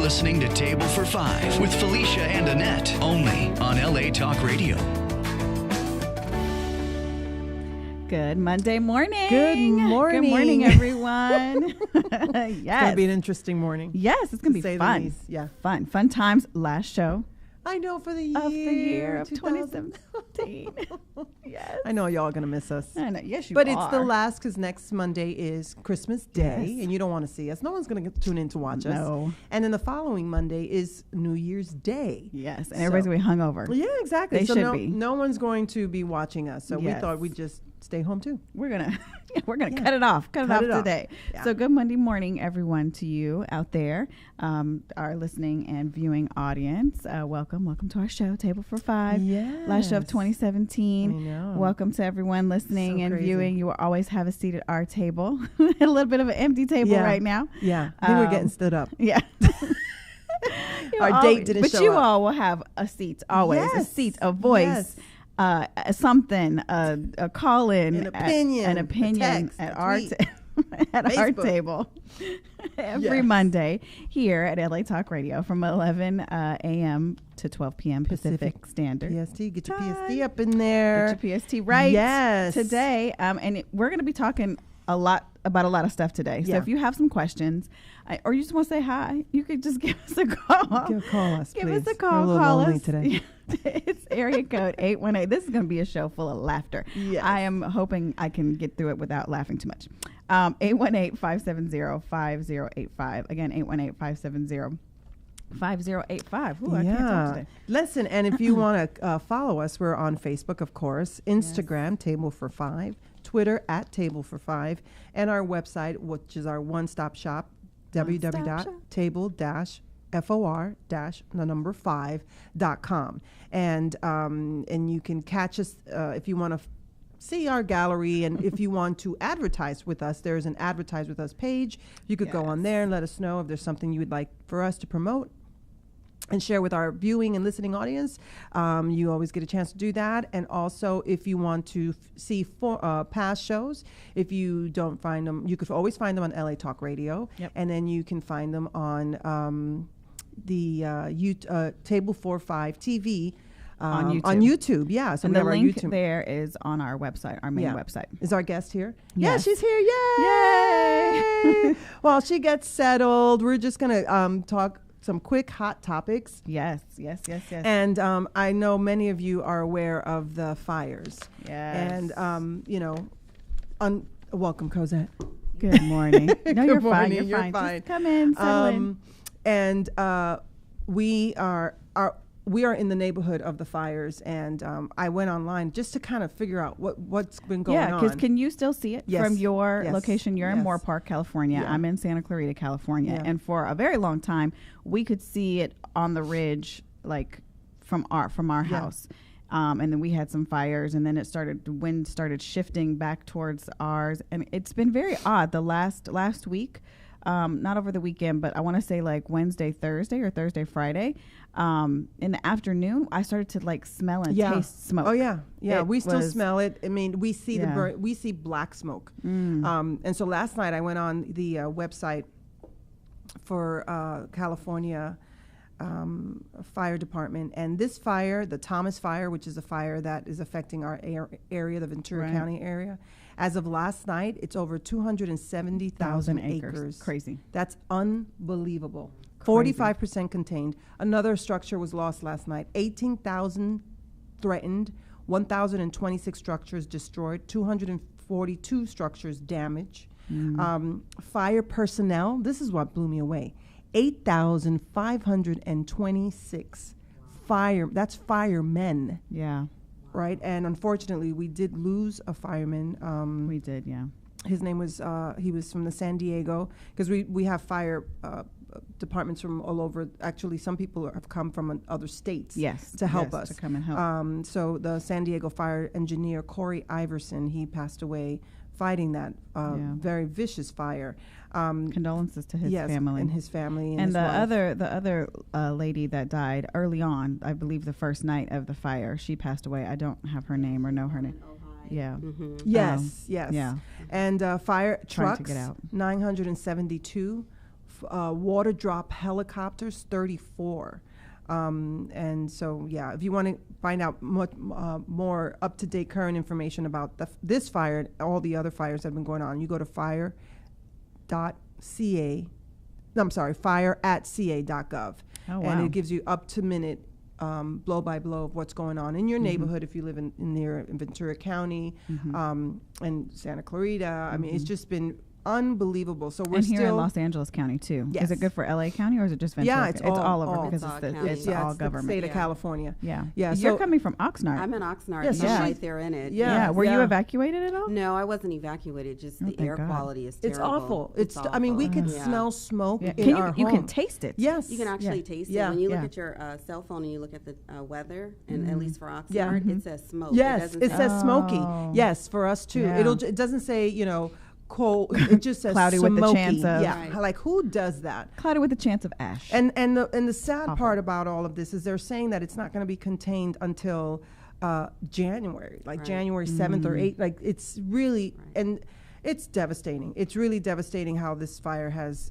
listening to Table for Five with Felicia and Annette, only on LA Talk Radio. Good Monday morning. Good morning. Good morning, everyone. Yes. It's going to be an interesting morning. Yes, it's going to be fun. Yeah. Fun times. Last show I know, for the year of 2017. Yes. I know y'all are going to miss us. I know. Yes, you but are. It's the last, because next Monday is Christmas Day, Yes. and you don't want to see us. No one's going to tune in to watch us. No. And then the following Monday is New Year's Day. Yes, and everybody's going to be hungover. Yeah, exactly. They so should be. No one's going to be watching us. So Yes. we thought we'd just stay home too. We're gonna cut it off. Cut it off today. Yeah. So good Monday morning, everyone, to you out there, our listening and viewing audience. Welcome to our show, Table for Five. Yes. Last show of 2017. I know. Welcome to everyone listening and crazy. viewing. You will always have a seat at our table. A little bit of an empty table right now. Yeah, I think we're getting stood up. Yeah. Our date didn't show But you up. all will have a seat always. Yes. A seat, a voice. Yes. Something, a call in, An opinion, an opinion a text, at a our tweet. at our Facebook. table every Monday here at LA Talk Radio from 11 a.m. to 12 p.m. Pacific Standard. PST, get your Time. PST up in there. Get your PST right. Yes. Today, we're going to be talking about a lot of stuff today. So Yeah. if you have some questions, or you just want to say hi, you could just give us a call. Call us, Give please. us a call. We're a little Call lonely us today. It's area code 818. This is going to be a show full of laughter. Yes. I am hoping I can get through it without laughing too much. 818-570-5085. Again, 818-570-5085. Ooh, I can't talk today. Listen, and if you want to follow us, we're on Facebook, of course, Instagram, Table for Five, Twitter at Table for Five, and our website, which is our one-stop shop, www.table-for-5.com. And you can catch us if you want to see our gallery, and if you want to advertise with us, there's an Advertise With Us page. You could go on there and let us know if there's something you would like for us to promote and share with our viewing and listening audience. You always get a chance to do that. And also, if you want to see past shows, if you don't find them, you could always find them on LA Talk Radio. Yep. And then you can find them on the Table 45 TV On YouTube. On YouTube, yeah. So And we the have our link YouTube. there is on our website, our main website. Is our guest here? Yes. Yeah, she's here. Yay! Well, she gets settled. We're just going to talk some quick hot topics. Yes. And I know many of you are aware of the fires. Yes. And, welcome, Cozette. Good morning. No, Good you're morning, fine. You're fine. fine. Just come in, settle in. And we are in the neighborhood of the fires, and I went online just to kind of figure out what's been going on. Yeah, because can you still see it Yes. from your Yes. location? You're in Yes. Moore Park, California. Yeah. I'm in Santa Clarita, California. Yeah. And for a very long time, we could see it on the ridge, like from our Yeah. house. And then we had some fires, and then the wind started shifting back towards ours. And it's been very odd the last week. Not over the weekend, but I want to say like Wednesday, Thursday, or Thursday, Friday. In the afternoon, I started to like smell and taste smoke. Oh yeah. It We still was- smell it. I mean, we see Yeah. we see black smoke. And so last night I went on the website for California Fire Department, and this fire, the Thomas Fire, which is a fire that is affecting our area, the Ventura Right. County area. As of last night, it's over 270,000 acres. Crazy. That's unbelievable. Crazy. 45% contained. Another structure was lost last night. 18,000 threatened, 1,026 structures destroyed, 242 structures damaged. Fire personnel, this is what blew me away. 8,526 that's firemen, Yeah, right? And unfortunately, we did lose a fireman. we did. Yeah. His name was, he was from the San Diego, because we have fire departments from all over. Actually, some people have come from other states to help us. To come and help. So the San Diego fire engineer, Corey Iverson, he passed away fighting that very vicious fire. Condolences to his family. And his family. And And his the wife. other lady that died early on, I believe the first night of the fire, she passed away. I don't have her name or know her name. Yeah. Yes, yes. Yeah. And fire Trying to trucks, get out. 972. water drop helicopters, 34. And so, yeah, if you want to find out more up-to-date current information about this fire and all the other fires that have been going on, you go to fire@ca.gov. Oh, wow. And it gives you up-to-minute blow by blow of what's going on in your neighborhood if you live in Ventura County and Santa Clarita. I mean, it's just been unbelievable. So we're and here still in Los Angeles County too. Yes. Is it good for LA County or is it just Ventura? Yeah, it's all over because all it's counties. all the government. state of California. Yeah. Yeah, You're so- coming from Oxnard. I'm in Oxnard. Yes, so yeah. I'm right there in it. Yeah. Were you yeah. evacuated at all? No, I wasn't evacuated. Just the thank air God. quality is It's terrible. awful. I mean, we could Yeah. smell smoke Yeah. in our You can home. taste it. Yes. You can actually Yeah. taste Yeah. it when you look Yeah. at your cell phone and you look at the weather, and at least for Oxnard, Yeah. it says smoke. Yes, it say- says smoky. Oh. Yes, for us too. Yeah. It doesn't say, cold. It just says Cloudy smoky. with the chance of- Yeah, Right. like who does that? Clouded with a chance of ash. And the sad Awful. part about all of this is they're saying that it's not going to be contained until January, like Right. January 7th or 8th. Like it's really Right. and it's devastating. It's really devastating how this fire has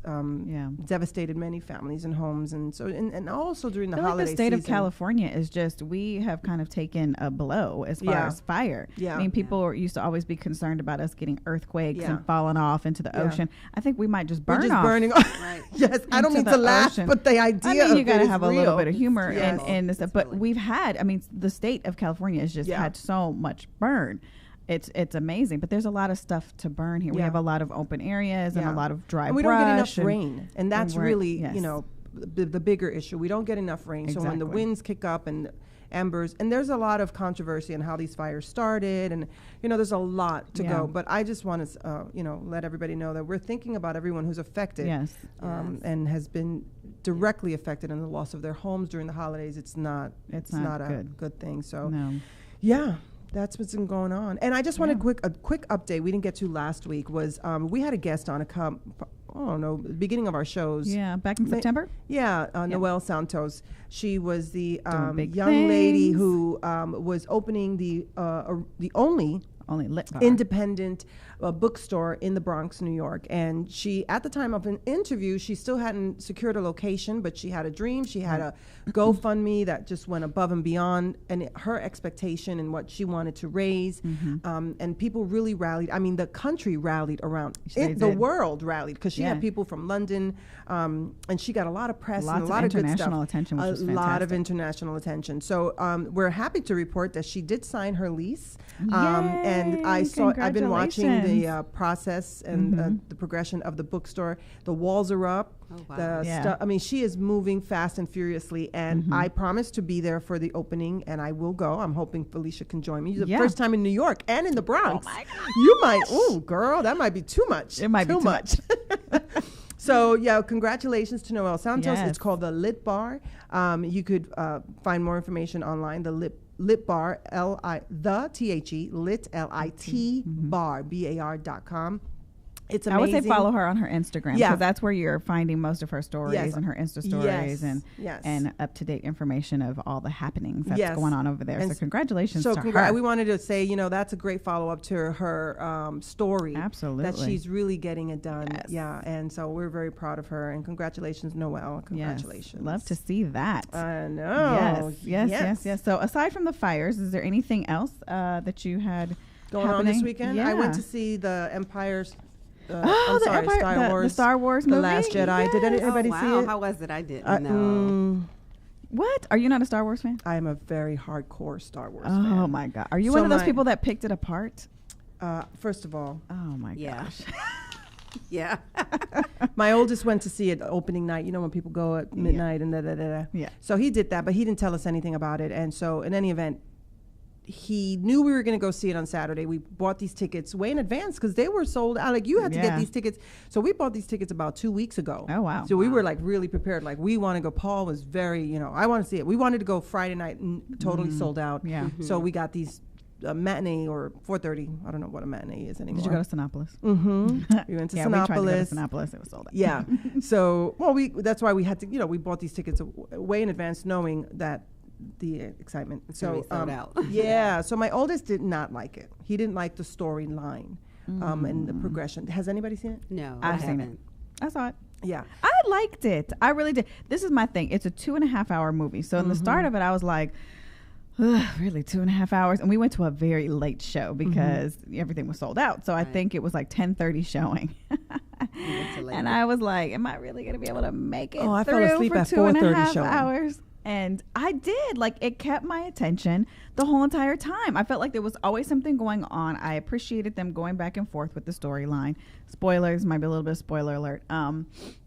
devastated many families and homes, and so and also during the I feel like holiday the state of season. California is just, we have kind of taken a blow as far Yeah. as fire. Yeah. I mean, people used to always be concerned about us getting earthquakes Yeah. and falling off into the Yeah. ocean. I think we might just We're burn just off. burning off. Right. Yes, I don't into mean to the laugh, ocean. but the idea I mean, of you got it to is have a real. little bit of humor Yes. and this, but really- we've had, I mean, the state of California has just Yeah. had so much burn. It's amazing, but there's a lot of stuff to burn here. We Yeah. have a lot of open areas and Yeah. a lot of dry And we don't get enough brush and- rain, and that's we're- really yes. the bigger issue. We don't get enough rain, so when the Exactly. winds kick up and embers, and there's a lot of controversy on how these fires started, and there's a lot to Yeah. go. But I just want to let everybody know that we're thinking about everyone who's affected, Yes. Yes. and has been directly affected in the loss of their homes during the holidays. It's not not a good. good thing. So No. yeah. That's what's been going on. And I just want Yeah. a quick update we didn't get to last week was we had a guest on beginning of our shows. Yeah, back in Ma- September. Yeah, Noelle Santos. She was the big young lady things. who was opening the only Only lit bar. independent bookstore in the Bronx, New York. And she, at the time of an interview, she still hadn't secured a location, but she had a dream. She had a GoFundMe that just went above and beyond her expectation and what she wanted to raise. And people really rallied. I mean, the country rallied around They it. The did. world rallied because she Yeah. had people from London, and she got a lot of press Lots and a of lot of good stuff. international attention, which a was lot of fantastic. international attention. So we're happy to report that she did sign her lease. And Yay, I've been watching the congratulations. process and the progression of the bookstore. The walls are up. Oh, wow. The Yeah. stuff. I mean, she is moving fast and furiously, and I promise to be there for the opening, and I will go. I'm hoping Felicia can join me. The Yeah. first time in New York and in the Bronx. Oh my You might. Oh, girl, that might be too much. It might be too much. So yeah, congratulations to Noelle Santos. Yes. It's called the Lit Bar. You could find more information online. The Lit Bar, the Lit LIT bar BAR.com. It's I amazing. would say follow her on her Instagram, Yeah. because that's where you're finding most of her stories Yes. and her Insta stories Yes. and up to date information of all the happenings that's Yes. going on over there. And So congratulations So to her. we wanted to say, that's a great follow up to her story. Absolutely. That she's really getting it done. Yes. Yeah, and so we're very proud of her. And congratulations, Noelle. Congratulations. Yes. Love to see that. I know. Yes. So aside from the fires, is there anything else that you had Going on this happening? weekend? Yeah. I went to see the Empire's. Oh, the Empire- the Star Wars The movie? Last Jedi. Did Yes. anybody oh, see wow. it? How was it? I didn't know. What? Are you not a Star Wars fan? I am a very hardcore Star Wars Oh fan. my God. Are you So one of those my- people that picked it apart? First of all, Oh my Yeah. gosh. Yeah. my oldest went to see it opening night. You know when people go at midnight and da-da-da-da. Yeah. So he did that, but he didn't tell us anything about it. And so in any event, he knew we were going to go see it on Saturday. We bought these tickets way in advance because they were sold out. Like you had to get Yeah. these tickets. So we bought these tickets about 2 weeks ago. Oh, wow. So we were like really prepared. Like we want to go. Paul was very, I want to see it. We wanted to go Friday night and totally sold out. Yeah. So we got these matinee or 4:30. I don't know what a matinee is anymore. Did you go to Sinopolis? Mm-hmm. We went to Yeah, we tried to go to Sinopolis. Sinopolis. It was sold out. Yeah. So, that's why we had to, we bought these tickets way in advance knowing that the excitement. It's So, gonna be sold out. yeah. So my oldest did not like it. He didn't like the storyline and the progression. Has anybody seen it? No, I've I seen haven't. I saw it. Yeah. I liked it. I really did. This is my thing. It's a 2.5 hour movie. So in the start of it, I was like, ugh, really 2.5 hours? And we went to a very late show because everything was sold out. So I think it was like 10:30 showing. And I was like, am I really going to be able to make it I fell through asleep for at 2.5 showing. hours? And I did. Like, it kept my attention the whole entire time. I felt like there was always something going on. I appreciated them going back and forth with the storyline. Spoilers, might be a little bit of spoiler alert.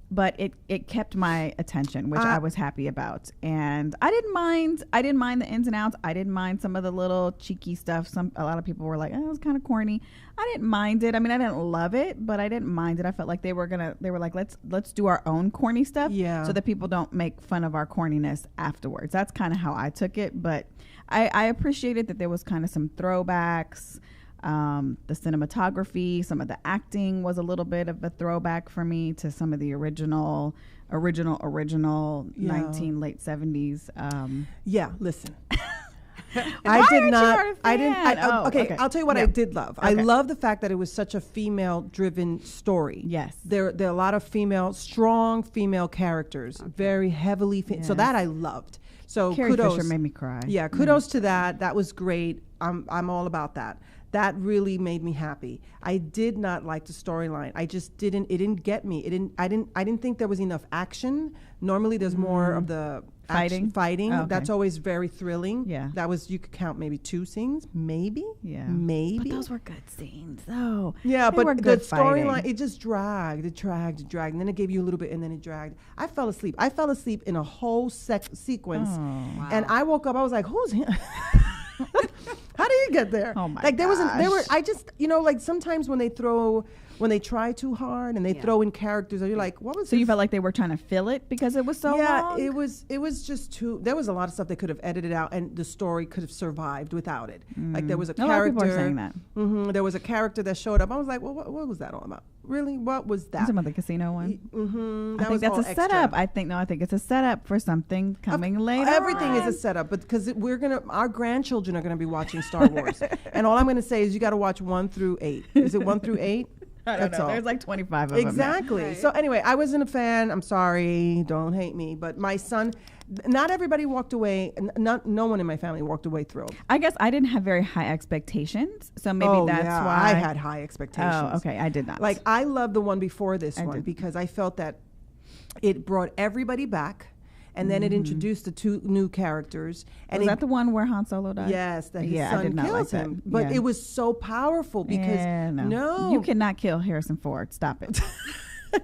But it kept my attention, which I was happy about. And I didn't mind the ins and outs. I didn't mind some of the little cheeky stuff. A lot of people were like, oh, it was kind of corny. I didn't mind it. I mean, I didn't love it, but I didn't mind it. I felt like they were like, let's do our own corny stuff, so that people don't make fun of our corniness afterwards. That's kind of how I took it. But I appreciated that there was kind of some throwbacks. The cinematography, some of the acting was a little bit of a throwback for me to some of the original 19 late 70s. Yeah, listen. I did not. Okay, I'll tell you what I did love. I love the fact that it was such a female-driven story. Yes, there are a lot of strong female characters, very heavily. So that I loved. So Carrie kudos. Fisher made me cry. Yeah, kudos to that. That was great. I'm all about that. That really made me happy. I did not like the storyline. I just didn't. It didn't get me. I didn't think there was enough action. Normally, there's more of the fighting. Oh, okay. That's always very thrilling. Yeah. That was, you could count maybe 2 scenes, maybe. Yeah. Maybe. But those were good scenes, though. Yeah, They but were the good storyline, fighting. it just dragged, and then it gave you a little bit, and then it dragged. I fell asleep. I fell asleep in a whole sequence, Oh. and I woke up. I was like, "Who's him?" How did you get there? Oh my Like there were. gosh. I just, like sometimes when they try too hard and they throw in characters, and you're like, "What was?" So you this? felt like they were trying to fill it because it was so long? It was just too. There was a lot of stuff they could have edited out, and the story could have survived without it. Like there was a A lot of character. people are saying that. There was a character that showed up. I was like, "Well, what was that all about? Really? What was that?" You talking about the casino one? Mm-hmm. I think that's a setup. I think it's a setup for something coming later. Everything on. is a setup, but because our grandchildren are gonna be watching Star Wars, and all I'm gonna say is you got to watch 1 through 8. Is it 1 through 8? I don't know. all. There's like 25 of them. Exactly. Right. So anyway, I wasn't a fan. I'm sorry. Don't hate me. But my son, not everybody walked away. No one in my family walked away thrilled. I guess I didn't have very high expectations, so maybe that's why I had high expectations. Oh, okay. I did not. Like I love the one before this one did. because I felt that it brought everybody back, and then it introduced the 2 new characters. And was that the one where Han Solo died? Yes, that his Yeah, I son did not kills like him. that. But Yeah. it was so powerful because no, you cannot kill Harrison Ford. Stop it.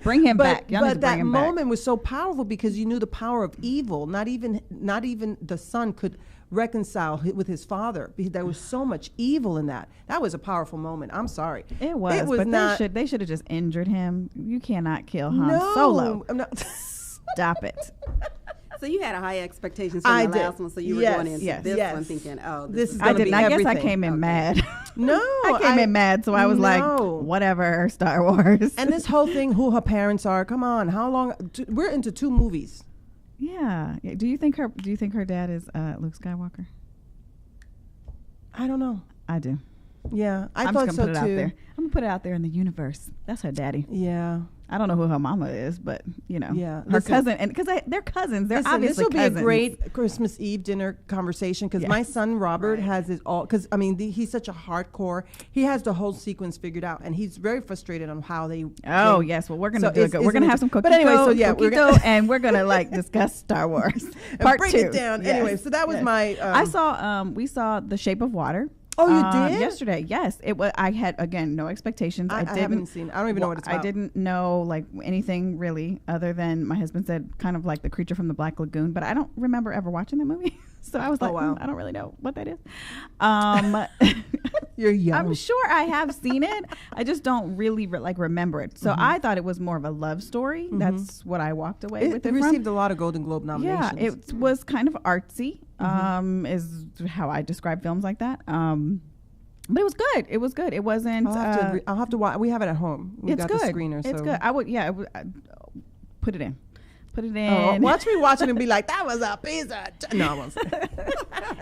Bring him back. Y'all need to But bring that him back. moment was so powerful because you knew the power of evil. Not even the son could reconcile with his father. There was so much evil in that. That was a powerful moment. I'm sorry. It was but not. they should have just injured him. You cannot kill Han Solo. I'm not. Stop it. So you had a high expectations from I the did. last one, so you were Yes, going into yes, this yes. one thinking, oh, This is I gonna didn't. be I guess I everything. came in mad. No, I came in mad, so I was like, No. whatever, Star Wars. And this whole thing, who her parents are. Come on, how long? We're into 2 movies. yeah. Do you think her dad is Luke Skywalker? I don't know. I do. Yeah, I I'm thought just gonna so put it too. out there. I'm gonna put it out there in the universe. That's her daddy. Yeah. I don't know who her mama is, but Yeah. her Listen. cousin, and because they're cousins, they're Listen, obviously this will be cousins. a great Christmas Eve dinner conversation because my Yes. son Robert has it all. Because I mean, he's such a hardcore. He has the whole sequence figured out, and he's very frustrated on how they. Oh came. yes, well we're gonna So do it. it's- We're gonna it's have some coquito, But anyway, so yeah, we're gonna and we're gonna like discuss Star Wars and part break 2. it down. Yes. Anyway, so that was Yes. my. I saw. We saw The Shape of Water. Oh, you did? Yesterday? Yes. It was. I had again no expectations. I didn't. haven't seen. I don't even know what it's about. I didn't know like anything really, other than my husband said kind of like The Creature from the Black Lagoon, but I don't remember ever watching that movie. So I was like, wow. I don't really know what that is. You're young. I'm sure I have seen it. I just don't really remember it. So I thought it was more of a love story. That's what I walked away with it it received from. a lot of Golden Globe nominations. Yeah, it was kind of artsy. Is how I describe films like that. But it was good. It was good. It wasn't. I'll have to watch. We have it at home. We it's got good. the screener. It's so. good. I would. Yeah. Put it in. put it Oh, in. watch me watching and be like, that was a pizza. No, I won't say.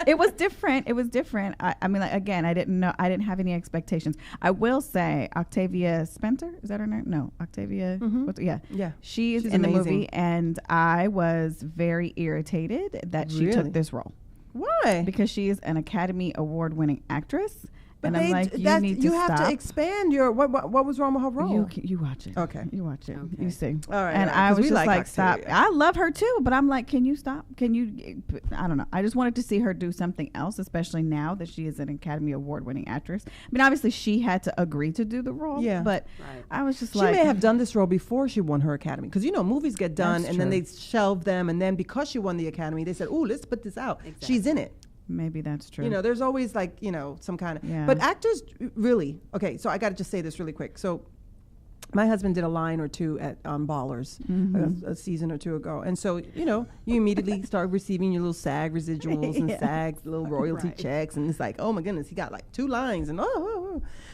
It was different. It was different. I mean, like, again, I didn't have any expectations. I will say Octavia Spencer, is that her name? No, Octavia. Yeah. She is She's in the amazing. movie, and I was very irritated that she Really? took this role Why? because she is an Academy Award winning actress. But and I'm like, you need to have stop. to expand your what was wrong with her role? You watch it. Okay. You watch it. Okay. You see. All right, And all right, I 'cause was we just like like, stop. Octavia. I love her too, but I'm like, can you stop? Can you? I don't know. I just wanted to see her do something else, especially now that she is an Academy Award winning actress. I mean, obviously she had to agree to do the role. Yeah. But Right. I was just She like, may have done this role before she won her Academy, because movies get done That's and then true. they shelve them, and then because she won the Academy, they said, "Oh, let's put this out." Exactly. She's in it. maybe that's true. You know, there's always like some kind of. Yeah. But actors really okay. So I got to just say this really quick. So my husband did a line or two on Ballers a season or two ago, and so you immediately start receiving your little SAG residuals and SAG little royalty Right. checks, and it's like, oh my goodness, he got like 2 lines, and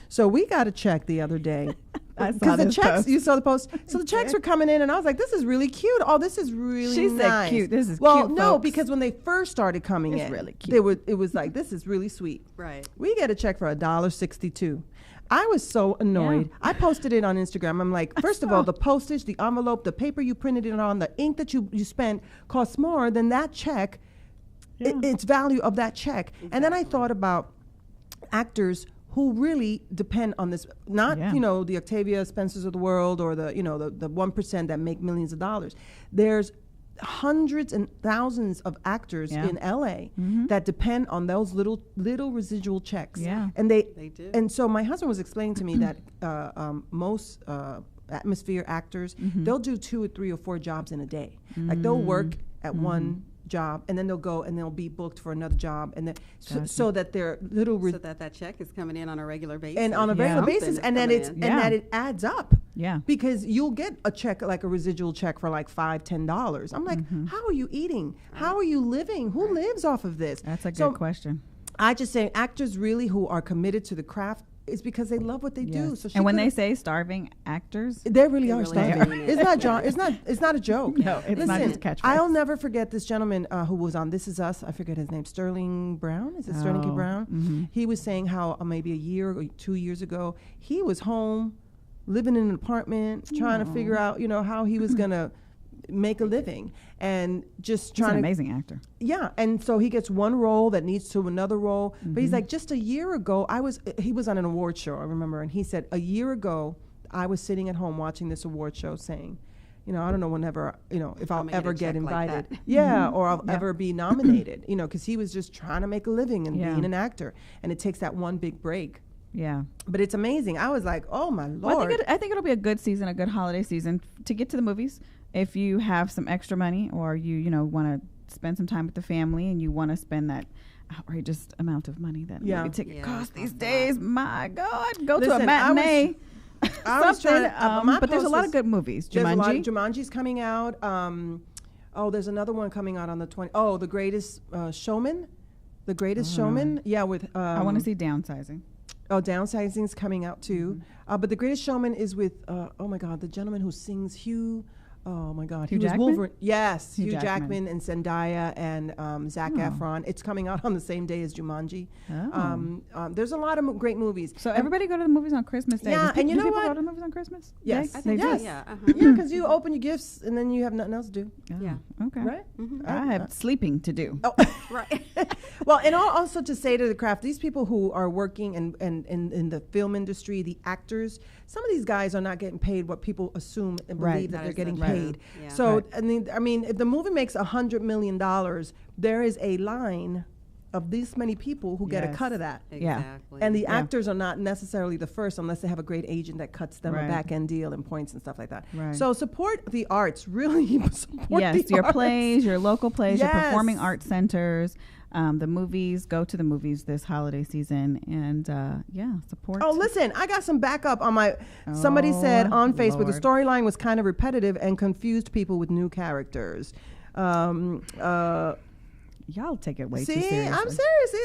So we got a check the other day. I saw Because the this checks, post. you saw the post. So the checks were coming in, and I was like, "This is really cute. Oh, this is really She said nice." cute. This is well, cute, no, folks. because when they first started coming It's in, really cute. It was like, this is really sweet. Right. We get a check for $1.62. I was so annoyed. Yeah. I posted it on Instagram. I'm like, first of all, the postage, the envelope, the paper you printed it on, the ink that you spent costs more than that check. Yeah. Its value of that check. And then I Exactly. thought about actors who really depend on this, not Yeah. the Octavia Spencers of the world or the 1% that make millions of dollars. There's hundreds and thousands of actors Yeah. in LA that depend on those little residual checks. Yeah. And they do. And so my husband was explaining to me that most atmosphere actors, they'll do 2 or 3 or 4 jobs in a day. Like they'll work at one job, and then they'll go and they'll be booked for another job, and then so that their little So that check is coming in on a regular basis. and on a Yeah. regular Something basis, is and that coming it's in. and Yeah. that it adds up. Yeah. Because you'll get a check, like a residual check for like $5-10. I'm like, how are you eating? How are you living? Who lives off of this? That's a good So question. I just say actors really who are committed to the craft is because they love what they do. Yes. So she And when they could've- say starving actors, they really They are really starving. are mean it. It's not John. It's not a joke. No, it's not Listen, just a catchphrase. I'll never forget this gentleman who was on This Is Us. I forget his name. Sterling Brown. Is it Sterling K. Oh, Brown? He was saying how maybe a year or 2 years ago he was home, living in an apartment, trying to figure out how he was gonna make a living, and just he's an trying to amazing actor. yeah, and so he gets one role that needs to another role. But he's like, just a year ago, he was on an award show, I remember, and he said, a year ago, I was sitting at home watching this award show saying, I don't know whenever, if I'll I'ma get a ever get check like invited. that. Yeah, or I'll ever be nominated, because he was just trying to make a living and Yeah. being an actor. And it takes that one big break. Yeah. But it's amazing. I was like, oh my Lord. Well, I think it'll be a good season, a good holiday season to get to the movies. If you have some extra money, or you want to spend some time with the family, and you want to spend that outrageous amount of money that Yeah. movie ticket Yeah, costs it these costs a lot. days, my God, go to Listen, a I was- matinee. I was Something, trying to- my but there's a post lot was- of good movies. There's a lot of Jumanji. Jumanji's coming out. There's another one coming out on the 20th. Oh, The Greatest Showman. The Greatest Showman. Yeah, with I want to see Downsizing. Oh, Downsizing's coming out too. But The Greatest Showman is with oh my God, the gentleman who sings Hugh. Oh my God, Hugh he was Jackman? Wolverine. Yes, Hugh Hugh Jackman. Jackman and Zendaya and Zac Oh. Efron. It's coming out on the same day as Jumanji. Oh. There's a lot of great movies. So And- everybody go to the movies on Christmas Day. Yeah, Does and you do know people what? go to the movies on Christmas? Yes. Day? I think They so, do? yeah. Yeah, because you open your gifts and then you have nothing else to do, Oh, Yeah. Okay. right? I have sleeping to do. Oh. Right. Well, and also to say to the craft, these people who are working and in the film industry, the actors, some of these guys are not getting paid what people assume and Right. believe that That they're is getting the truth. paid. Yeah. So, Right. I mean, if the movie makes $100 million, there is a line of this many people who get a Yes. cut of that. Yeah. Exactly. And the Yeah. actors are not necessarily the first unless they have a great agent that cuts them Right. a back end deal and points and stuff like that. Right. So support the arts, really support Yes, the your arts. plays, your local plays, your performing Yes. arts centers, the movies. Go to the movies this holiday season, and support. Oh, listen, I got some backup on my. Somebody said Oh, on Facebook the Lord. storyline was kind of repetitive and confused people with new characters. Y'all take it way See, too seriously. I'm serious. See,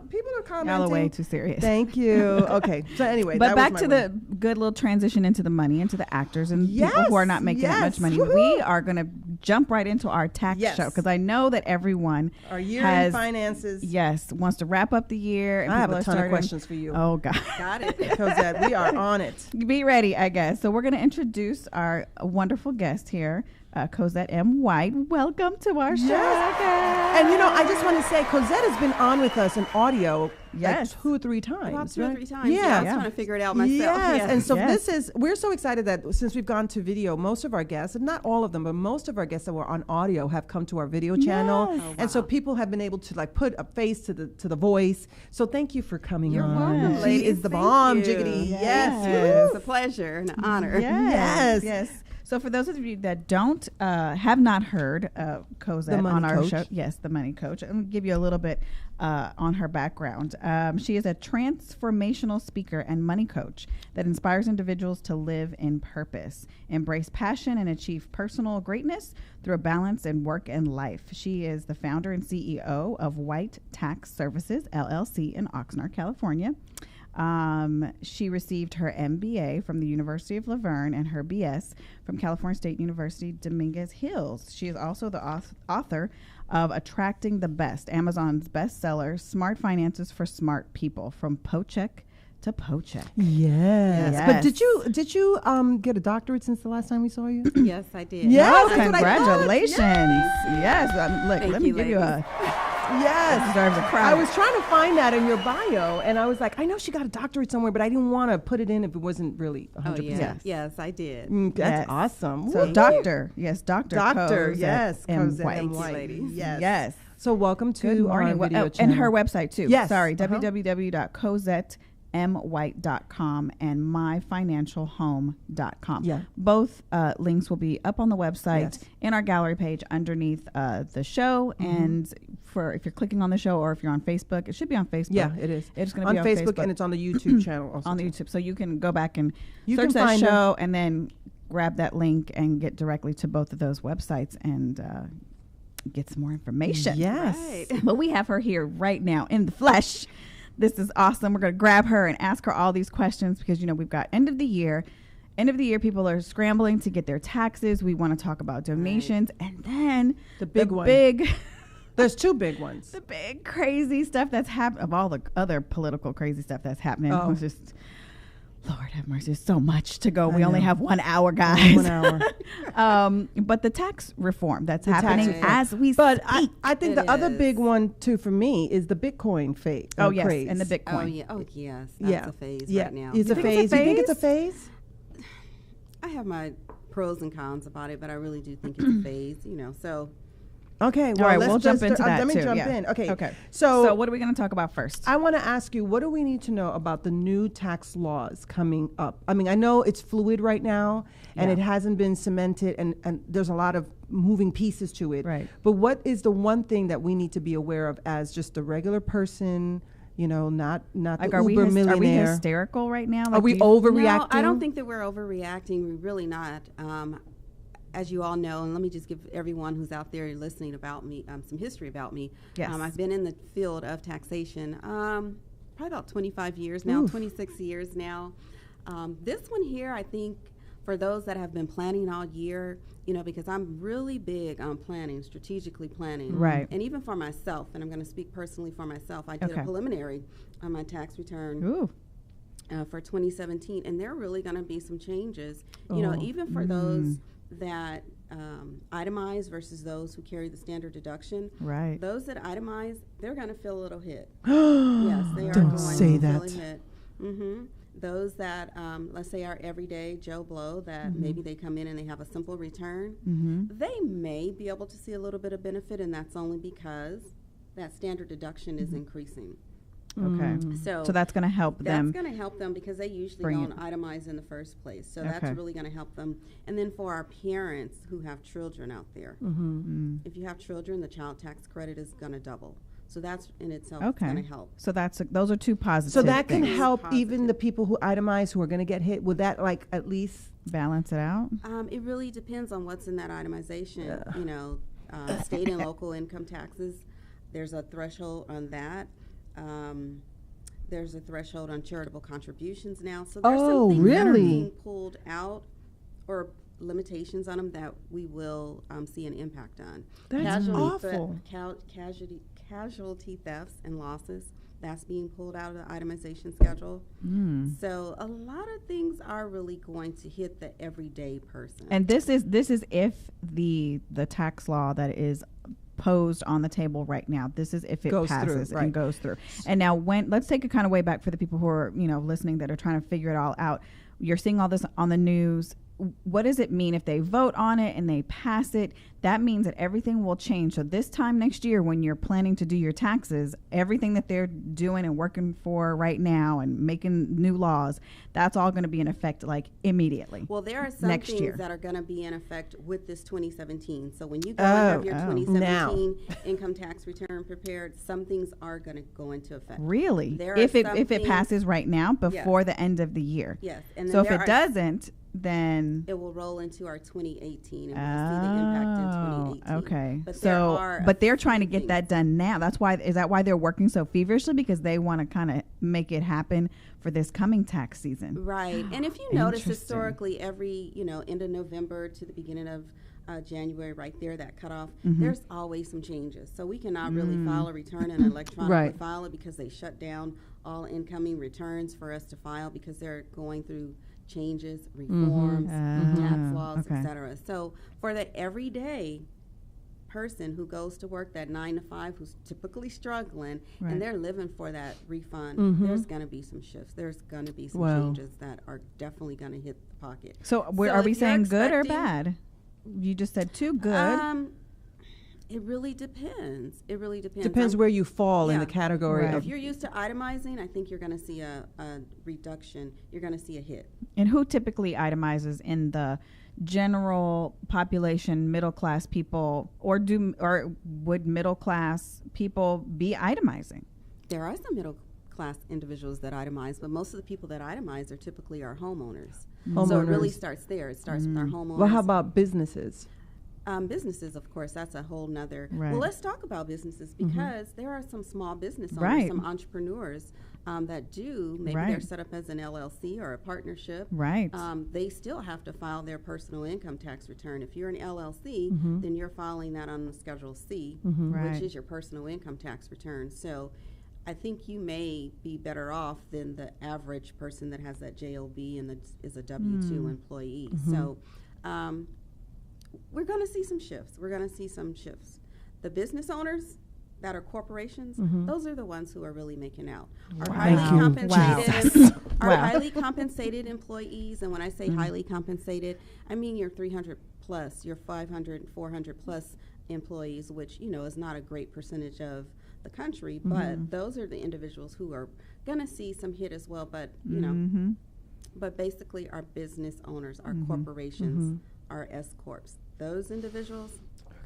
people are commenting. Y'all are way too serious. Thank you. Okay. So anyway, But that back was to my the good little transition into the money, into the actors and people Yes, who are not making that much yes. money. Woohoo. We are going to jump right into our tax Yes. show because I know that everyone our year has in finances. yes wants to wrap up the year. And I have people a are ton of starting- questions for you. Oh God. Got it. Cozette, we are on it. Be ready, I guess. So we're going to introduce our wonderful guest here, Cozette M. White. Welcome to our show. Yes. And I just want to say, Cozette has been on with us in audio Yes. like 2 or 3 times. About 2 or right? 3 times. Yeah. I was trying to figure it out myself. Yes, and so Yes. we're so excited that since we've gone to video, most of our guests, and not all of them, but most of our guests that were on audio have come to our video channel. Yes. Oh, And so wow. people have been able to like put a face to the voice. So thank you for coming You're on. welcome, She ladies. is the Thank bomb, you. Jiggity. Yes. Yes. It's a pleasure and an honor. Yes. Yes. So for those of you that don't have not heard Cozette The money on our coach. show, yes, the money coach. I'm going to give you a little bit on her background. She is a transformational speaker and money coach that inspires individuals to live in purpose, embrace passion, and achieve personal greatness through a balance in work and life. She is the founder and CEO of White Tax Services, LLC in Oxnard, California. She received her MBA from the University of La Verne and her BS from California State University, Dominguez Hills. She is also the author of Attracting the Best, Amazon's bestseller, Smart Finances for Smart People, from Paycheck to Paycheck. Yes. Yes. But did you get a doctorate since the last time we saw you? Yes, I did. Yes, Oh, that's what I thought. congratulations. Yes. Look, Thank let me you, give you a Yes. deserves a crowd. I was trying to find that in your bio, and I was like, I know she got a doctorate somewhere, but I didn't want to put it in if it wasn't really 100%. Oh, yeah. Yes. Yes, I did. That's Yes. awesome. So Woo. Dr. Doctor, Cozette yes. M. Cozette White. M. Thank you, White. ladies. Yes. Yes. So welcome to Good morning. our video and channel. her website too. Yes. Sorry, Uh-huh. www.cozettemwhite.com and myfinancialhome.com. Yeah. Both links will be up on the website Yes. in our gallery page underneath the show. And for if you're clicking on the show or if you're on Facebook, it should be on Facebook. Yeah, it is. It's going to on be on Facebook, Facebook and it's on the YouTube channel also. on the YouTube. So you can go back and You search can that find show and then grab that link and get directly to both of those websites and get some more information. Yes. Right. But we have her here right now in the flesh. This is awesome. We're going to grab her and ask her all these questions because, we've got end of the year. End of the year, people are scrambling to get their taxes. We want to talk about donations. And then The big one. There's 2 big ones. the big crazy stuff that's happened, of all the other political crazy stuff that's happening. Oh. It's just, Lord have mercy, there's so much to go. I We only know. have 1 hour, guys. 1 hour. But the tax reform that's The tax happening reform. as we But speak. I think It the other is. big one, too, for me is the Bitcoin fate. Oh, yes, craze. and the Bitcoin. Oh, yeah. Oh, yes. That's a phase right now. It's You a think phase. it's a You think it's a phase? phase? I have my pros and cons about it, but I really do think it's a phase, So Okay, well, all right, let's we'll jump just, into that let me too. jump Yeah. in. Okay. Okay. So, So what are we going to talk about first? I want to ask you, what do we need to know about the new tax laws coming up? I mean, I know it's fluid right now, and Yeah. it hasn't been cemented, and there's a lot of moving pieces to it. Right. But what is the one thing that we need to be aware of as just a regular person, not Like, the are we Uber millionaire? are we hysterical right now? Are Like, we do you- overreacting? No, I don't think that we're overreacting. We're really not. As you all know, and let me just give everyone who's out there listening about me some history about me. Yes. I've been in the field of taxation probably about 25 years now, Oof. 26 years now. This one here, I think, for those that have been planning all year, because I'm really big on planning, strategically planning. Right. And even for myself, and I'm going to speak personally for myself, I did Okay. a preliminary on my tax return. Ooh. For 2017, and there are really going to be some changes. Oh. Even for those that itemize versus those who carry the standard deduction. Right. Those that itemize, they're going to feel a little hit. Yes, they are Don't going say to feel that. a hit. Those that, let's say, are everyday Joe Blow, that maybe they come in and they have a simple return, they may be able to see a little bit of benefit, and that's only because that standard deduction is increasing. Okay. So So that's going to help that's them. going to help them because they usually bring don't it. itemize in the first place. So Okay. that's really going to help them. And then for our parents who have children out there, if you have children, the child tax credit is going to double. So that's in itself Okay. going to help. So those are 2 positive So that can things. help Positive. even the people who itemize who are going to get hit. Would that at least? balance it out. It really depends on what's in that itemization. State and local income taxes. There's a threshold on that. There's a threshold on charitable contributions now. So there's some things that are being pulled out, or limitations on them that we will see an impact on. That's awful. Casualty thefts and losses, that's being pulled out of the itemization schedule. So a lot of things are really going to hit the everyday person. And this is if the tax law that is posed on the table right now, this is if it passes and goes through. And now, let's take it kind of way back for the people who are listening that are trying to figure it all out. You're seeing all this on the news. What does it mean if they vote on it and they pass it? That means that everything will change. So this time next year, when you're planning to do your taxes, everything that they're doing and working for right now and making new laws, that's all going to be in effect like immediately. Well, there are some next things year that are going to be in effect with this 2017. So when you go and have your 2017 income tax return prepared, some things are going to go into effect. Really? If it passes right now before the end of the year. Yes. And so if it doesn't, then it will roll into our 2018, and we'll see the impact in 2018. Okay. But they're trying to get that done now. Is that why they're working so feverishly? Because they want to kind of make it happen for this coming tax season. Right. And if you notice historically, every, end of November to the beginning of January, right there, that cutoff, there's always some changes. So we cannot really file a return and electronically file it, because they shut down all incoming returns for us to file, because they're going through changes, reforms, tax laws, etc. So for the everyday person who goes to work that 9 to 5, who's typically struggling, and they're living for that refund, there's going to be some shifts. There's going to be some changes that are definitely going to hit the pocket. So are we saying good or bad? You just said too good. It really depends. Depends where you fall in the category. If you're used to itemizing, I think you're going to see a reduction. You're going to see a hit. And who typically itemizes in the general population, middle class people, or would middle class people be itemizing? There are some middle class individuals that itemize, but most of the people that itemize are typically our homeowners. So it really starts there. It starts with our homeowners. Well, how about businesses? Businesses, of course, that's a whole nother. Well, let's talk about businesses, because there are some small business owners, some entrepreneurs that do. Maybe they're set up as an LLC or a partnership. They still have to file their personal income tax return. If you're an LLC, then you're filing that on the Schedule C, which is your personal income tax return. So I think you may be better off than the average person that has that JOB and is a W-2 employee. So we're going to see some shifts. The business owners that are corporations, those are the ones who are really making out. Our highly compensated employees, and when I say highly compensated, I mean your 300 plus, your 500, 400 plus employees, which, is not a great percentage of the country, but those are the individuals who are going to see some hit as well. But, but basically our business owners, our corporations, our S-corps, those individuals,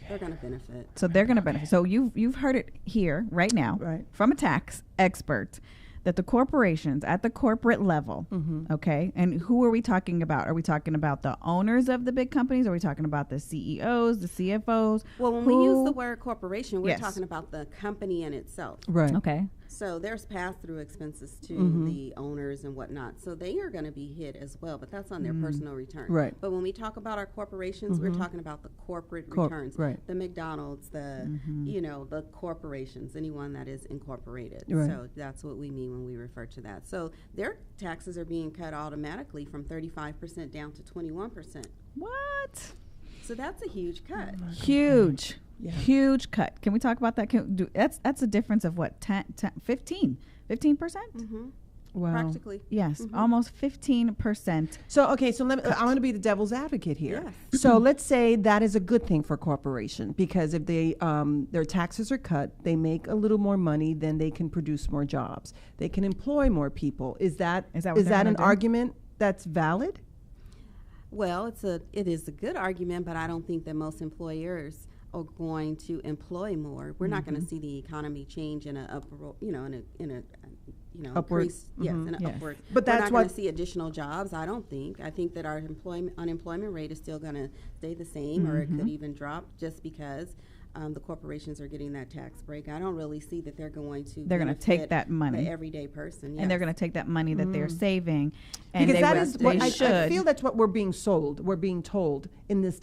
they're going to benefit. So they're going to benefit. So you've heard it here right now from a tax expert that the corporations at the corporate level, okay, and who are we talking about? Are we talking about the owners of the big companies? Are we talking about the CEOs, the CFOs? Well, when we use the word corporation, we're talking about the company in itself. Okay. So there's pass-through expenses to the owners and whatnot. So they are going to be hit as well, but that's on their personal return. But when we talk about our corporations, we're talking about the corporate returns. The McDonald's, the the corporations, anyone that is incorporated. So that's what we mean when we refer to that. So their taxes are being cut automatically from 35% down to 21%. What? So that's a huge cut. Huge. Huge cut. Can we talk about that? That's a difference of what, 15%? Wow. Practically. Yes, almost 15%. So, okay, so I'm going to be the devil's advocate here. So let's say that is a good thing for a corporation, because if they their taxes are cut, they make a little more money, then they can produce more jobs. They can employ more people. Is that an argument that's valid? Well, it is a good argument, but I don't think that most employers are going to employ more. We're not going to see the economy change in upward. Upward. Upward. But we're that's not going to see additional jobs. I don't think. I think that our unemployment rate is still going to stay the same, or it could even drop, just because the corporations are getting that tax break. I don't really see that they're going to. They're going to take that money. The everyday person, yes. And they're going to take that money that they're saving, and Because they that will- is they what should. I feel that's what we're being sold. We're being told in this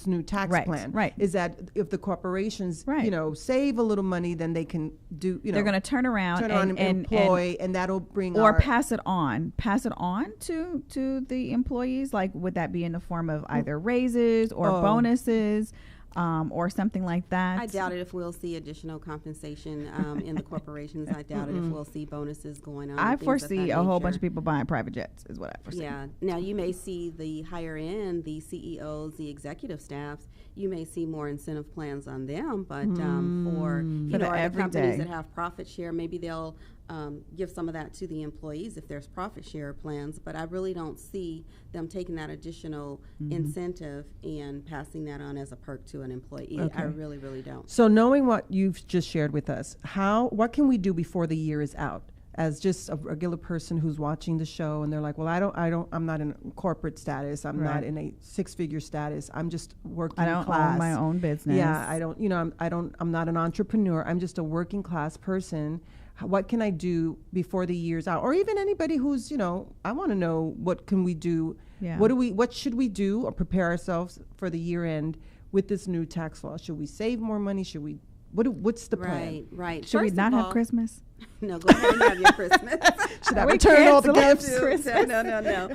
new tax Right, plan. right. Is that if the corporations, Right. save a little money, then they can do, they're going to turn around and employ, and that'll bring or our, pass it on to the employees. Like, would that be in the form of either raises or bonuses, or something like that? I doubt it if we'll see additional compensation in the corporations. I doubt it if we'll see bonuses going on. I and things of foresee that a whole nature. bunch of people buying private jets, is what I foresee. Yeah. Now you may see the higher end, the CEOs, the executive staffs. You may see more incentive plans on them, but for For the our everyday. companies that have profit share, maybe they'll give some of that to the employees if there's profit share plans. But I really don't see them taking that additional incentive and passing that on as a perk to an employee. Okay. I really, really don't. So knowing what you've just shared with us, what can we do before the year is out? As just a regular person who's watching the show and they're like, well, I'm not in corporate status. I'm not in a 6-figure status. I'm just working class. I don't own my own business. Yeah, I'm not an entrepreneur. I'm just a working class person. What can I do before the year's out? Or even anybody who's, I want to know, what can we do? Yeah. What should we do or prepare ourselves for the year end with this new tax law? Should we save more money? What's the plan? Right. Should we First not of have all- Christmas? No, go ahead and have your Christmas. Should I We return all the cancel gifts? Christmas. No.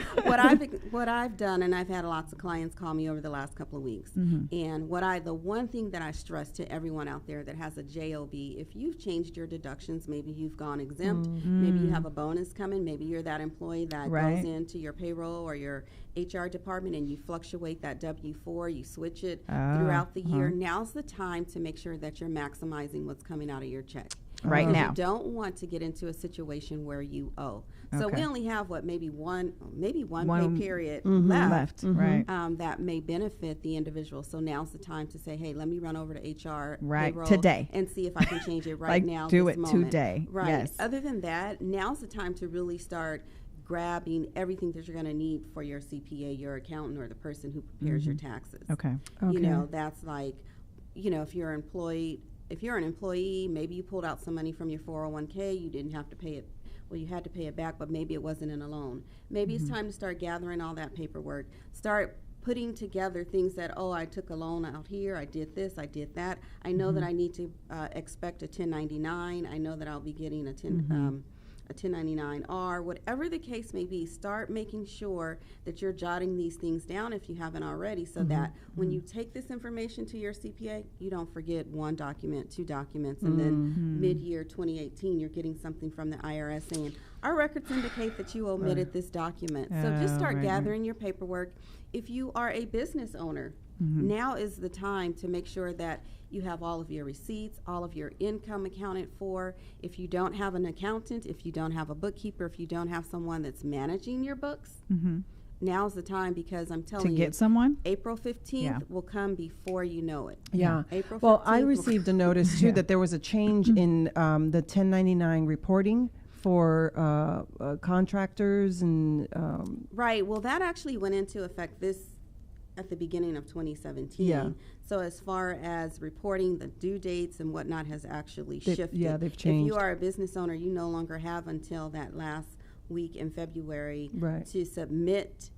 What I've done, and I've had lots of clients call me over the last couple of weeks, and the one thing that I stress to everyone out there that has a JOB, if you've changed your deductions, maybe you've gone exempt, maybe you have a bonus coming, maybe you're that employee that Right. goes into your payroll or your HR department and you fluctuate that W-4, you switch it throughout the year. Now's the time to make sure that you're maximizing what's coming out of your check. Right Because now. you don't want to get into a situation where you owe. So Okay. we only have maybe one One pay period Left, right. that may benefit the individual. So now's the time to say, hey, let me run over to HR Right, payroll today. and see if I can change it right Like, now. do this it moment. today. Right. Yes. Other than that, now's the time to really start grabbing everything that you're going to need for your CPA, your accountant, or the person who prepares your taxes. Okay. You know, that's like, if you're employed. If you're an employee, maybe you pulled out some money from your 401k, you didn't have to pay it. Well, you had to pay it back, but maybe it wasn't in a loan. Maybe it's time to start gathering all that paperwork. Start putting together things that, I took a loan out here, I did this, I did that. I know that I need to expect a 1099. I know that I'll be getting a 1099-R, whatever the case may be. Start making sure that you're jotting these things down if you haven't already, so that when you take this information to your CPA, you don't forget 1 document, 2 documents, and then mid-year 2018, you're getting something from the IRS saying, our records indicate that you omitted this document. So just start gathering your paperwork. If you are a business owner, now is the time to make sure that you have all of your receipts, all of your income accounted for. If you don't have an accountant, if you don't have a bookkeeper, if you don't have someone that's managing your books, now's the time, because I'm telling To you, get someone? April 15th Yeah. will come before you know it. Yeah. April 15th. Well, I will- received a notice too that there was a change in the 1099 reporting for contractors and Right. Well, that actually went into effect at the beginning of 2017. Yeah. So as far as reporting, the due dates and whatnot has actually They've- shifted. yeah, they've If changed. you are a business owner, you no longer have until that last week in February Right. to submit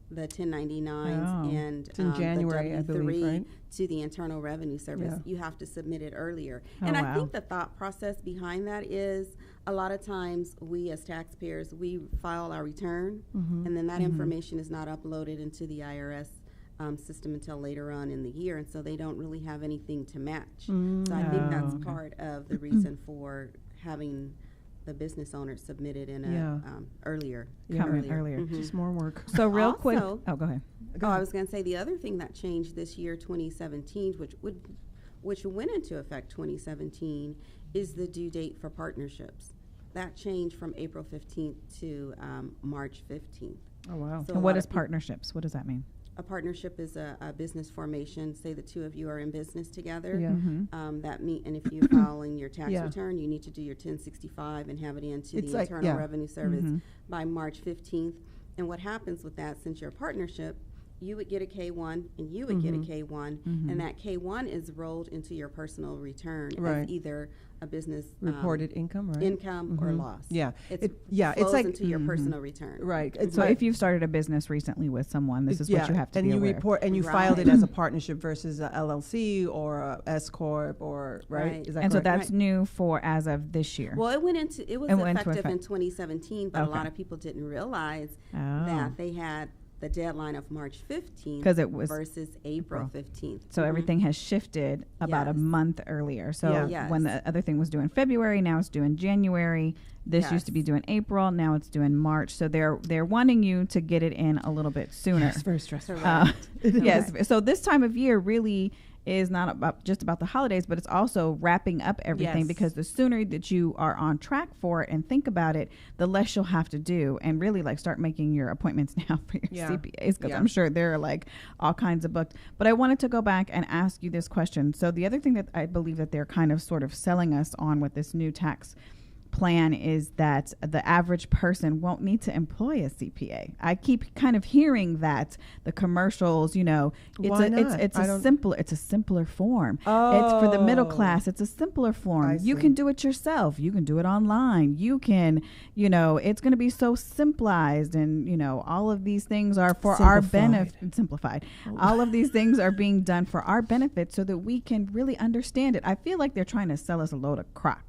the 1099s Oh. and It's in January, the I W3 believe, right? to the Internal Revenue Service. Yeah. You have to submit it earlier. Oh, And I wow. think the thought process behind that is a lot of times we as taxpayers, we file our return, and then that information is not uploaded into the IRS system until later on in the year, and so they don't really have anything to match. So I think that's okay. part of the reason for having the business owner submit it in earlier. Coming earlier. just more work. So real quick. Also- Oh, go ahead. I was going to say the other thing that changed this year, 2017, which went into effect 2017, is the due date for partnerships. That changed from April 15th to March 15th. Oh, wow. So And a what lot is of peop- partnerships? What does that mean? A partnership is a business formation. Say the two of you are in business together. Yeah. And if you're filing your tax Yeah. return, you need to do your 1065 and have it into It's the like- Internal yeah. Revenue Service by March 15th. And what happens with that, since you're a partnership, you would get a K-1 and you would get a K-1, and that K-1 is rolled into your personal return as either a business reported income, right? Income or loss. Yeah, it's it's like into your personal return. Right. It's So like, if you've started a business recently with someone, this is what you have to and be you aware report and you filed it as a partnership versus a LLC or a S corp or Right. Is that And so correct? that's new for as of this year. Well, it was effective in 2017, but a Okay. lot of people didn't realize Oh. that they had the deadline of March 15th 'Cause it was versus April 15th. So everything has shifted about a Yes. month earlier. So Yeah. when Yes. the other thing was due in February, now it's due in January. This used to be Yes. due in April, now it's due in March. So they're wanting you to get it in a little bit sooner. It's very stressful. Correct. Yes. So this time of year really is not just about the holidays, but it's also wrapping up everything, Yes. because the sooner that you are on track for it and think about it, the less you'll have to do, and really like start making your appointments now for your Yeah. CPAs, because Yeah. I'm sure there are like all kinds of booked. But I wanted to go back and ask you this question. So the other thing that I believe that they're kind of sort of selling us on with this new tax plan is that the average person won't need to employ a CPA. I keep kind of hearing that the commercials, you know, Why not? it's I a don't- simpler form. It's for the middle Oh. class. It's a simpler form. I You see. can do it yourself. You can do it online. You can, you know, it's going to be so simplified, and you know, all of these things are for our benefit. Simplified. All of these things are being done for our benefit so that we can really understand it. I feel like they're trying to sell us a load of crap.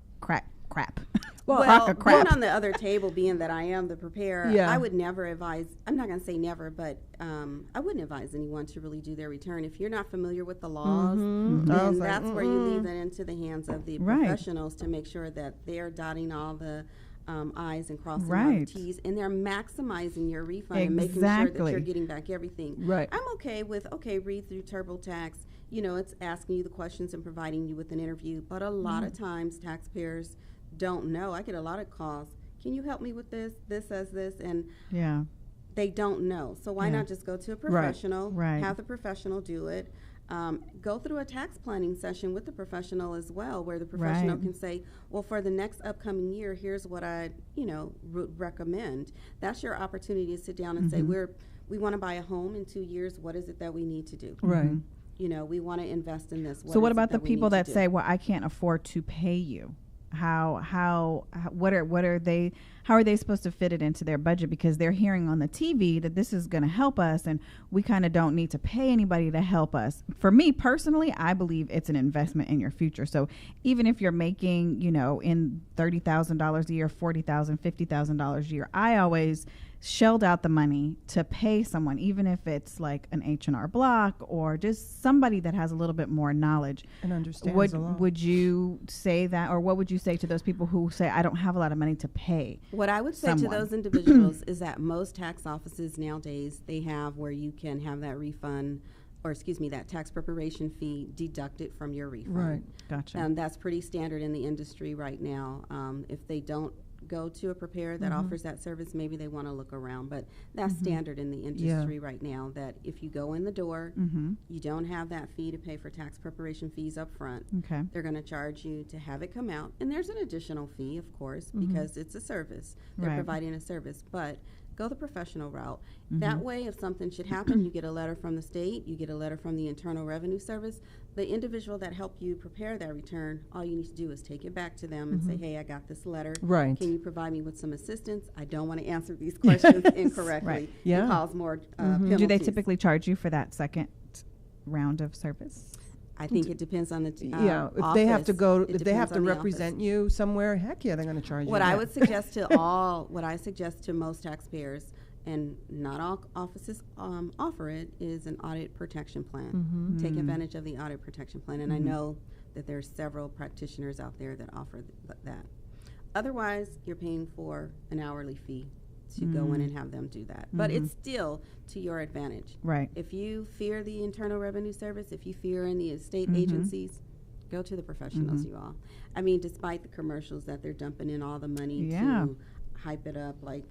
Well, Crock of crap. being on the other table, being that I am the preparer, Yeah. I would never advise, I'm not going to say never, but I wouldn't advise anyone to really do their return. If you're not familiar with the laws, I then was like, that's where you leave it into the hands of the Right. professionals to make sure that they're dotting all the I's and crossing all the Right. T's, and they're maximizing your refund and making sure Exactly. that you're getting back everything. Right. I'm okay with, read through TurboTax. You know, it's asking you the questions and providing you with an interview, but a lot of times taxpayers don't know. I get a lot of calls. Can you help me with this? This says this, and Yeah. they don't know. So why Yeah. not just go to a professional, Right. have the professional do it, go through a tax planning session with the professional as well, where the professional Right. can say, well, for the next upcoming year, here's what I, would recommend. That's your opportunity to sit down and say, we want to buy a home in 2 years. What is it that we need to do? Right. You know, we want to invest in this. So what is it about the we people need to that do? say, "Well, I can't afford to pay you"? What are they? How are they supposed to fit it into their budget? Because they're hearing on the TV that this is going to help us, and we kind of don't need to pay anybody to help us. For me personally, I believe it's an investment in your future. So even if you're making, in $30,000 a year, $40,000, $50,000 a year, I always shelled out the money to pay someone, even if it's like an H&R Block or just somebody that has a little bit more knowledge. And understands the law. Would you say that, or what would you say to those people who say, I don't have a lot of money to pay? What I would say someone? to those individuals is that most tax offices nowadays, they have where you can have that refund, or that tax preparation fee deducted from your refund. Right. Gotcha. And that's pretty standard in the industry right now. If they don't go to a preparer that offers that service, maybe they want to look around, but that's standard in the industry right now, that if you go in the door, you don't have that fee to pay for tax preparation fees up front. Okay. They're going to charge you to have it come out, and there's an additional fee, of course, because it's a service. They're Right. providing a service, but go the professional route. That way, if something should happen, you get a letter from the state, you get a letter from the Internal Revenue Service. The individual that helped you prepare that return, all you need to do is take it back to them and say, hey, I got this letter. Right. Can you provide me with some assistance? I don't want to answer these questions incorrectly. Right. Yeah. It cause more penalties. Do they typically charge you for that second round of service? I think it depends on the If they have to office. go, It if they have depends to on the represent office. you somewhere, heck yeah, they're going to charge What you. I that. would suggest to what I suggest to most taxpayers, and not all offices offer it, is an audit protection plan. Take advantage of the audit protection plan, and I know that there's several practitioners out there that offer that. Otherwise, you're paying for an hourly fee to go in and have them do that. But it's still to your advantage. Right. If you fear the Internal Revenue Service, if you fear any state agencies, go to the professionals, you all. I mean, despite the commercials that they're dumping in all the money Yeah. to hype it up, like,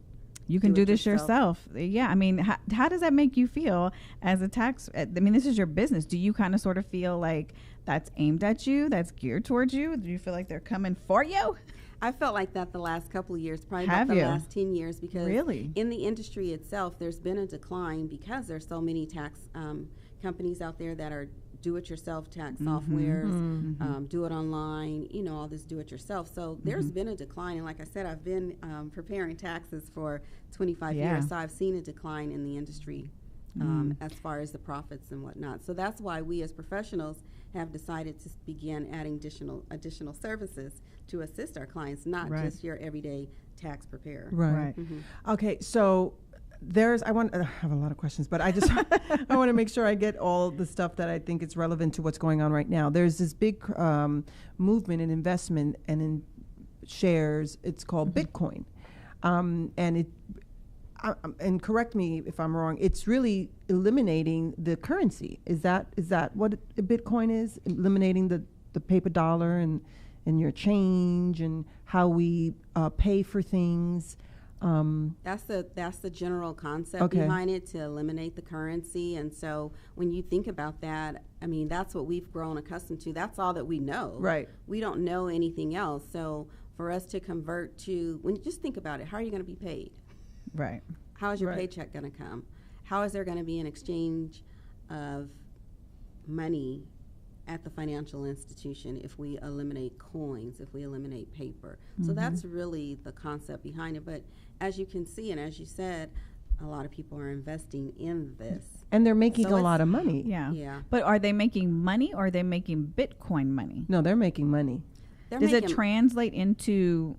You can do it this yourself. Yeah. I mean, how does that make you feel as a tax? I mean, this is your business. Do you kind of sort of feel like that's aimed at you? That's geared towards you? Do you feel like they're coming for you? I felt like that the last couple of years, probably Have about the you? last 10 years, because Really? in the industry itself, there's been a decline because there's so many tax companies out there that are do-it-yourself tax softwares, do it online, you know, all this do-it-yourself. So there's been a decline, and like I said, I've been preparing taxes for 25 years, so I've seen a decline in the industry as far as the profits and whatnot. So that's why we as professionals have decided to begin adding additional services to assist our clients, not just your everyday tax preparer. Right. Okay, so I have a lot of questions, but I just I want to make sure I get all the stuff that I think is relevant to what's going on right now. There's this big movement in investment and in shares. It's called Bitcoin, and correct me if I'm wrong. It's really eliminating the currency. Is that what Bitcoin is? Eliminating the paper dollar and your change and how we pay for things. That's the general concept behind it, to eliminate the currency. And so when you think about that, I mean, that's what we've grown accustomed to. That's all that we know. Right. We don't know anything else. So for us to convert to, when you just think about it, how are you going to be paid? Right. How is your paycheck going to come? How is there going to be an exchange of money at the financial institution if we eliminate coins, if we eliminate paper? So that's really the concept behind it. But as you can see, and as you said, a lot of people are investing in this. And they're making a lot of money. Yeah. But are they making money or are they making Bitcoin money? No, they're making money. Does it translate into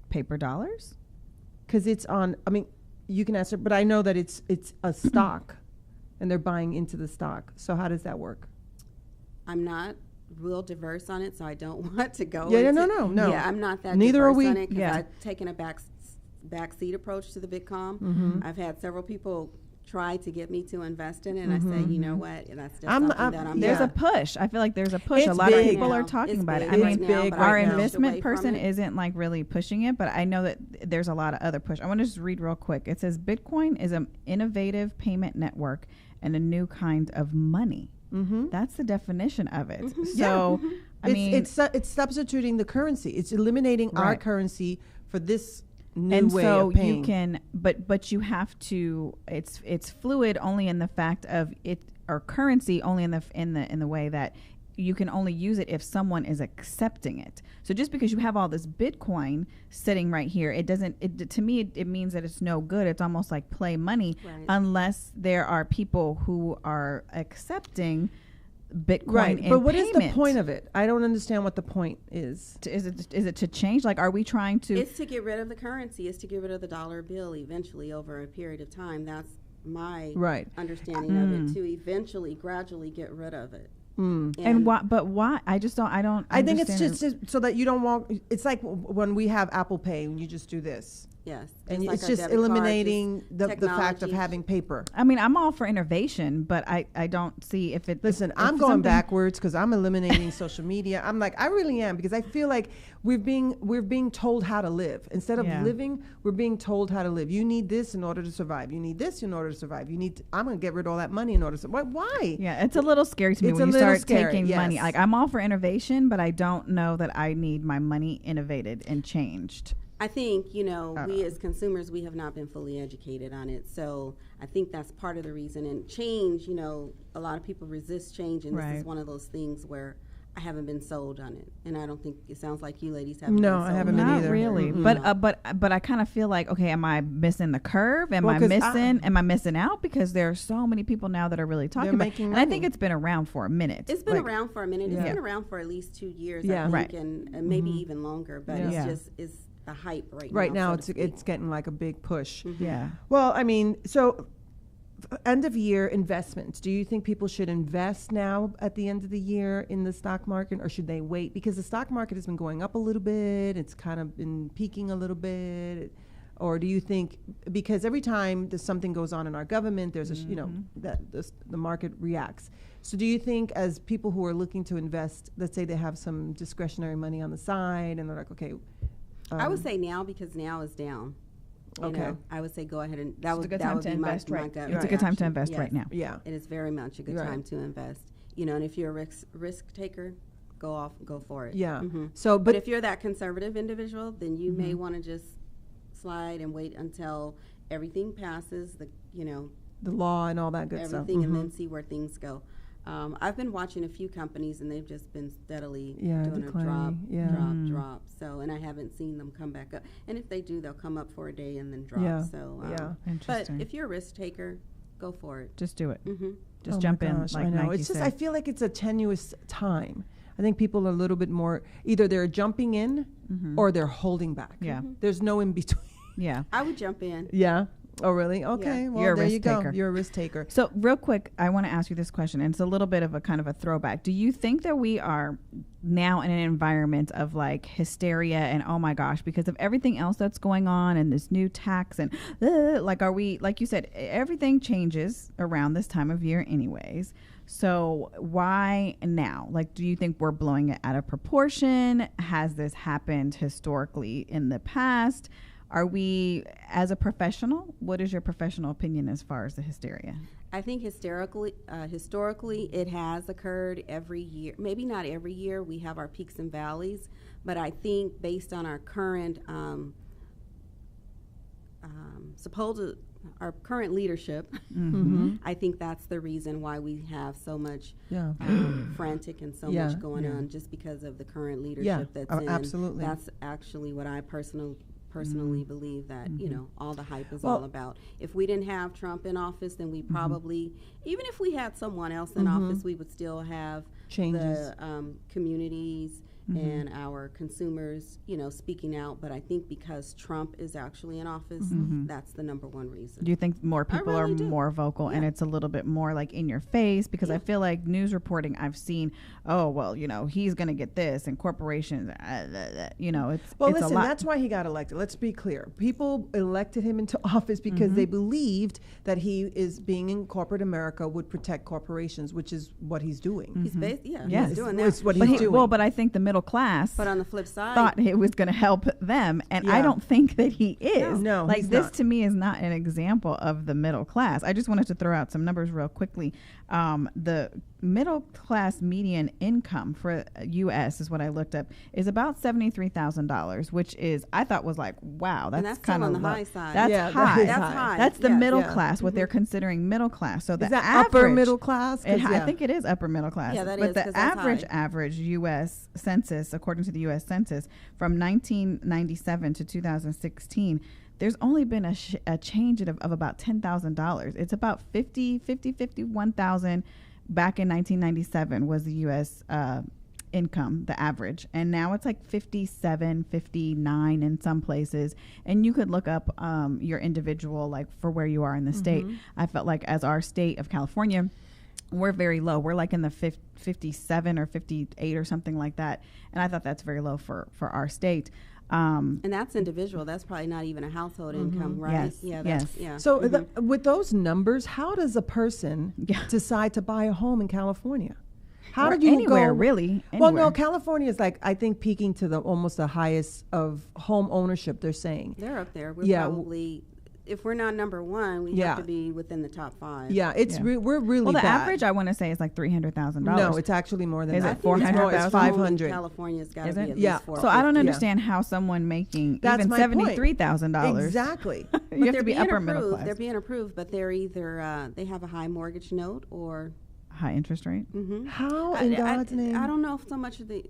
paper dollars? Because it's on, I mean, you can answer, but I know that it's a stock and they're buying into the stock. So how does that work? I'm not real diverse on it, so I don't want to go into no. Yeah, I'm not that Neither diverse are we. on it, because I've taken a backseat approach to the Bitcoin. I've had several people try to get me to invest in it, and I say, you know what, that's just something that I'm There's a push. I feel like there's a push. A lot of people are talking about it. I mean, our investment person isn't like really pushing it, but I know that there's a lot of other push. I want to just read real quick. It says Bitcoin is an innovative payment network and a new kind of money. That's the definition of it. So, I mean, it's substituting the currency. It's eliminating our currency for this new way of paying. You can, but you have to. It's fluid only in the fact of it, or currency only in the way that you can only use it if someone is accepting it. So just because you have all this Bitcoin sitting right here, it doesn't. To me, it means that it's no good. It's almost like play money, unless there are people who are accepting Bitcoin. But what is the point of it? I don't understand what the point is. Is it to change? Like, are we trying to? It's to get rid of the currency. It's to get rid of the dollar bill eventually over a period of time. That's my understanding of it. To eventually, gradually get rid of it. And why? But why? I just don't. I think it's just so that you don't walk. It's like when we have Apple Pay and you just do this. Yes. And it's just eliminating the fact of having paper. I mean, I'm all for innovation, but I don't see if it... Listen, I'm going backwards because I'm eliminating social media. I'm like, I really am, because I feel like we're being told how to live. Instead of living, we're being told how to live. You need this in order to survive. You need this in order to survive. I'm going to get rid of all that money in order to survive. Why? Yeah, it's a little scary to me when you start taking money. Like, I'm all for innovation, but I don't know that I need my money innovated and changed. I think, we as consumers, we have not been fully educated on it. So I think that's part of the reason. And change, a lot of people resist change. And this is one of those things where I haven't been sold on it. And I don't think it sounds like you ladies haven't been sold. No, I haven't been either. Not really. But I kind of feel like, okay, am I missing the curve? Am I missing out? Because there are so many people now that are really talking about it. And I think it's been around for a minute. It's been around for a minute. It's been around for at least 2 years, I think, and maybe even longer. But it's the hype right now. It's getting like a big push. Yeah. Well, I mean, so end of year investments. Do you think people should invest now at the end of the year in the stock market, or should they wait? Because the stock market has been going up a little bit. It's kind of been peaking a little bit. Or do you think, because every time there's something goes on in our government, there's the market reacts. So do you think, as people who are looking to invest, let's say they have some discretionary money on the side and they're like, okay, I would say now, because now is down. You Okay. know, I would say go ahead and It's a good time would to be invest my right. gut It's a good time to reaction. invest Yes. right now. Yeah. It is very much a good Right. time to invest. You know, and if you're a risk taker, go for it. Yeah. hmm So, But but if you're that conservative individual, then you may want to just slide and wait until everything passes, the law and all that good stuff. everything, and then see where things go. I've been watching a few companies, and they've just been steadily Yeah, doing declining. Yeah. a drop. So, and I haven't seen them come back up. And if they do, they'll come up for a day and then drop. Yeah. So, Yeah. but Interesting. if you're a risk taker, go for it. Just do it. Mm-hmm. Just Oh jump my in. gosh, Like I know. Nike It's just, said. I feel like it's a tenuous time. I think people are a little bit more, either they're jumping in or they're holding back. Yeah. There's no in between. Yeah. I would jump in. Yeah. Oh, really? Okay. Well, You're a there you risk go. taker. You're a risk taker. So real quick, I want to ask you this question, and it's a little bit of a kind of a throwback. Do you think that we are now in an environment of like hysteria and oh my gosh, because of everything else that's going on and this new tax and like, are we, like you said, everything changes around this time of year anyways. So why now? Like, do you think we're blowing it out of proportion? Has this happened historically in the past? Are we, as a professional, what is your professional opinion as far as the hysteria? I think historically, it has occurred every year. Maybe not every year. We have our peaks and valleys, but I think based on our current our current leadership, I think that's the reason why we have so much Yeah. frantic and so Yeah, much going yeah. on, just because of the current leadership that's in. Absolutely. That's actually what I personally believe that all the hype is Well- all about. If we didn't have Trump in office, then we probably, even if we had someone else in office, we would still have Changes. the communities and our consumers, speaking out. But I think because Trump is actually in office, that's the number one reason. Do you think more people really are do. more vocal and it's a little bit more like in your face? Because I feel like news reporting, I've seen, oh, well, he's going to get this, and corporations, it's Well, it's listen, a lot. that's why he got elected. Let's be clear. People elected him into office because they believed that he is being in corporate America would protect corporations, which is what he's doing. He's Yes. he's doing It's that. what but he's doing. Well, but I think the middle class But on the flip side, thought it was going to help them, and I Yeah. don't think that he is. No, like he's this not. to me is not an example of the middle class. I just wanted to throw out some numbers real quickly. The middle class median income for U.S. is what I looked up, is about $73,000, which is, I thought was like, wow, And that's that's still kind on of the high side. That's Yeah, that high. is That's high. high. That's the Yes. middle Yeah. class, what they're considering middle class. So Is the that average, upper middle class? 'Cause, I yeah. think it is upper middle class. Yeah, that but is, the 'cause that's average U.S. census, according to the U.S. Census, from 1997 to 2016, there's only been a change of about $10,000. It's about 51,000 back in 1997 was the U.S. Income, the average, and now it's like 57, 59 in some places. And you could look up your individual, like for where you are in the state. I felt like as our state of California, we're very low. We're like in the 57 or 58 or something like that. And I thought that's very low for our state. And that's individual. That's probably not even a household income, right? Yes, Yeah. yes. That's, yeah. So with those numbers, how does a person Yeah. decide to buy a home in California? How Or did you anywhere, go? really? Well, Anywhere. no, California is like, I think, peaking to almost the highest of home ownership, they're saying. They're up there. We're Yeah. probably, if we're not number one, we Yeah. have to be within the top 5. Yeah, it's Yeah. we're really Well, the bad. average I want to say is like $300,000. No, it's actually more than Is that. it 400,000? It's 500. California's got to Is be it? at Yeah. least 4. So I don't Yeah. understand how someone making That's even my point. $73,000. Exactly. You have to be upper middle class. They're being approved, but they're either they have a high mortgage note or High interest rate. How in God's name? I don't know if so much of the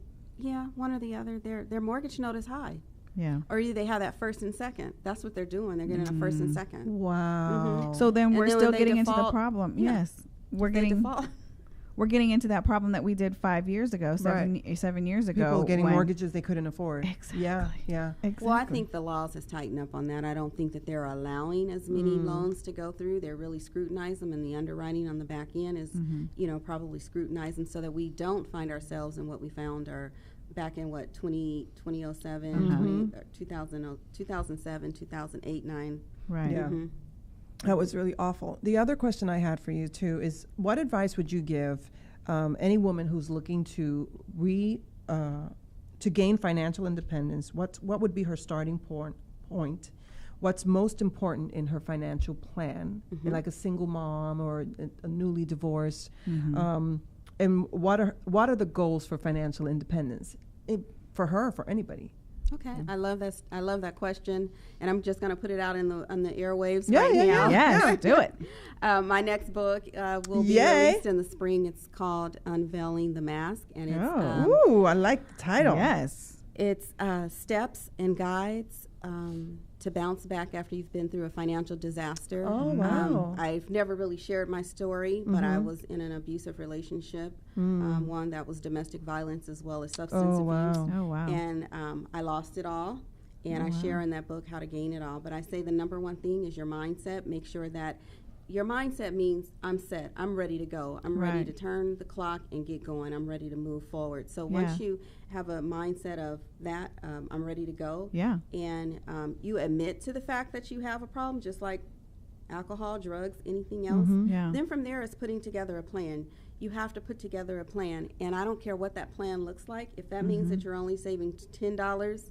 one or the other. Their mortgage note is high, Yeah. or either they have that first and second. That's what they're doing. They're getting a first and second. Wow. So then And we're then still when they getting into the default- problem. yeah. Yes. We're They getting default. we're getting into that problem that we did 5 years ago, 7 years ago. People getting when- mortgages they couldn't afford. Exactly. Yeah, yeah. Exactly. Well, I think the laws has tightened up on that. I don't think that they're allowing as many loans to go through. They're really scrutinizing them, and the underwriting on the back end is, probably scrutinizing so that we don't find ourselves in what we found back in 2007, 2007, 2008, 9. Right. Yeah. That was really awful. The other question I had for you too is, what advice would you give any woman who's looking to gain financial independence? What would be her starting point? what's most important in her financial plan, like a single mom or a newly divorced, and what are the goals for financial independence for her, for anybody? Okay, I love that. I love that question, and I'm just going to put it out on the airwaves Yeah, right yeah, now. Yes, do it. My next book will be released in the spring. It's called Unveiling the Mask, and it's Ooh, I like the title. Yes. it's steps and guides to bounce back after you've been through a financial disaster. Oh, wow. I've never really shared my story, but I was in an abusive relationship, one that was domestic violence as well as substance abuse. Oh, wow. And I lost it all. And I share in that book how to gain it all. But I say the number one thing is your mindset. Make sure that your mindset means I'm set. I'm ready to go. I'm ready to turn the clock and get going. I'm ready to move forward. So once you have a mindset of that, I'm ready to go. Yeah. And you admit to the fact that you have a problem, just like alcohol, drugs, anything else. Yeah. Then from there is putting together a plan. You have to put together a plan. And I don't care what that plan looks like. If that means that you're only saving $10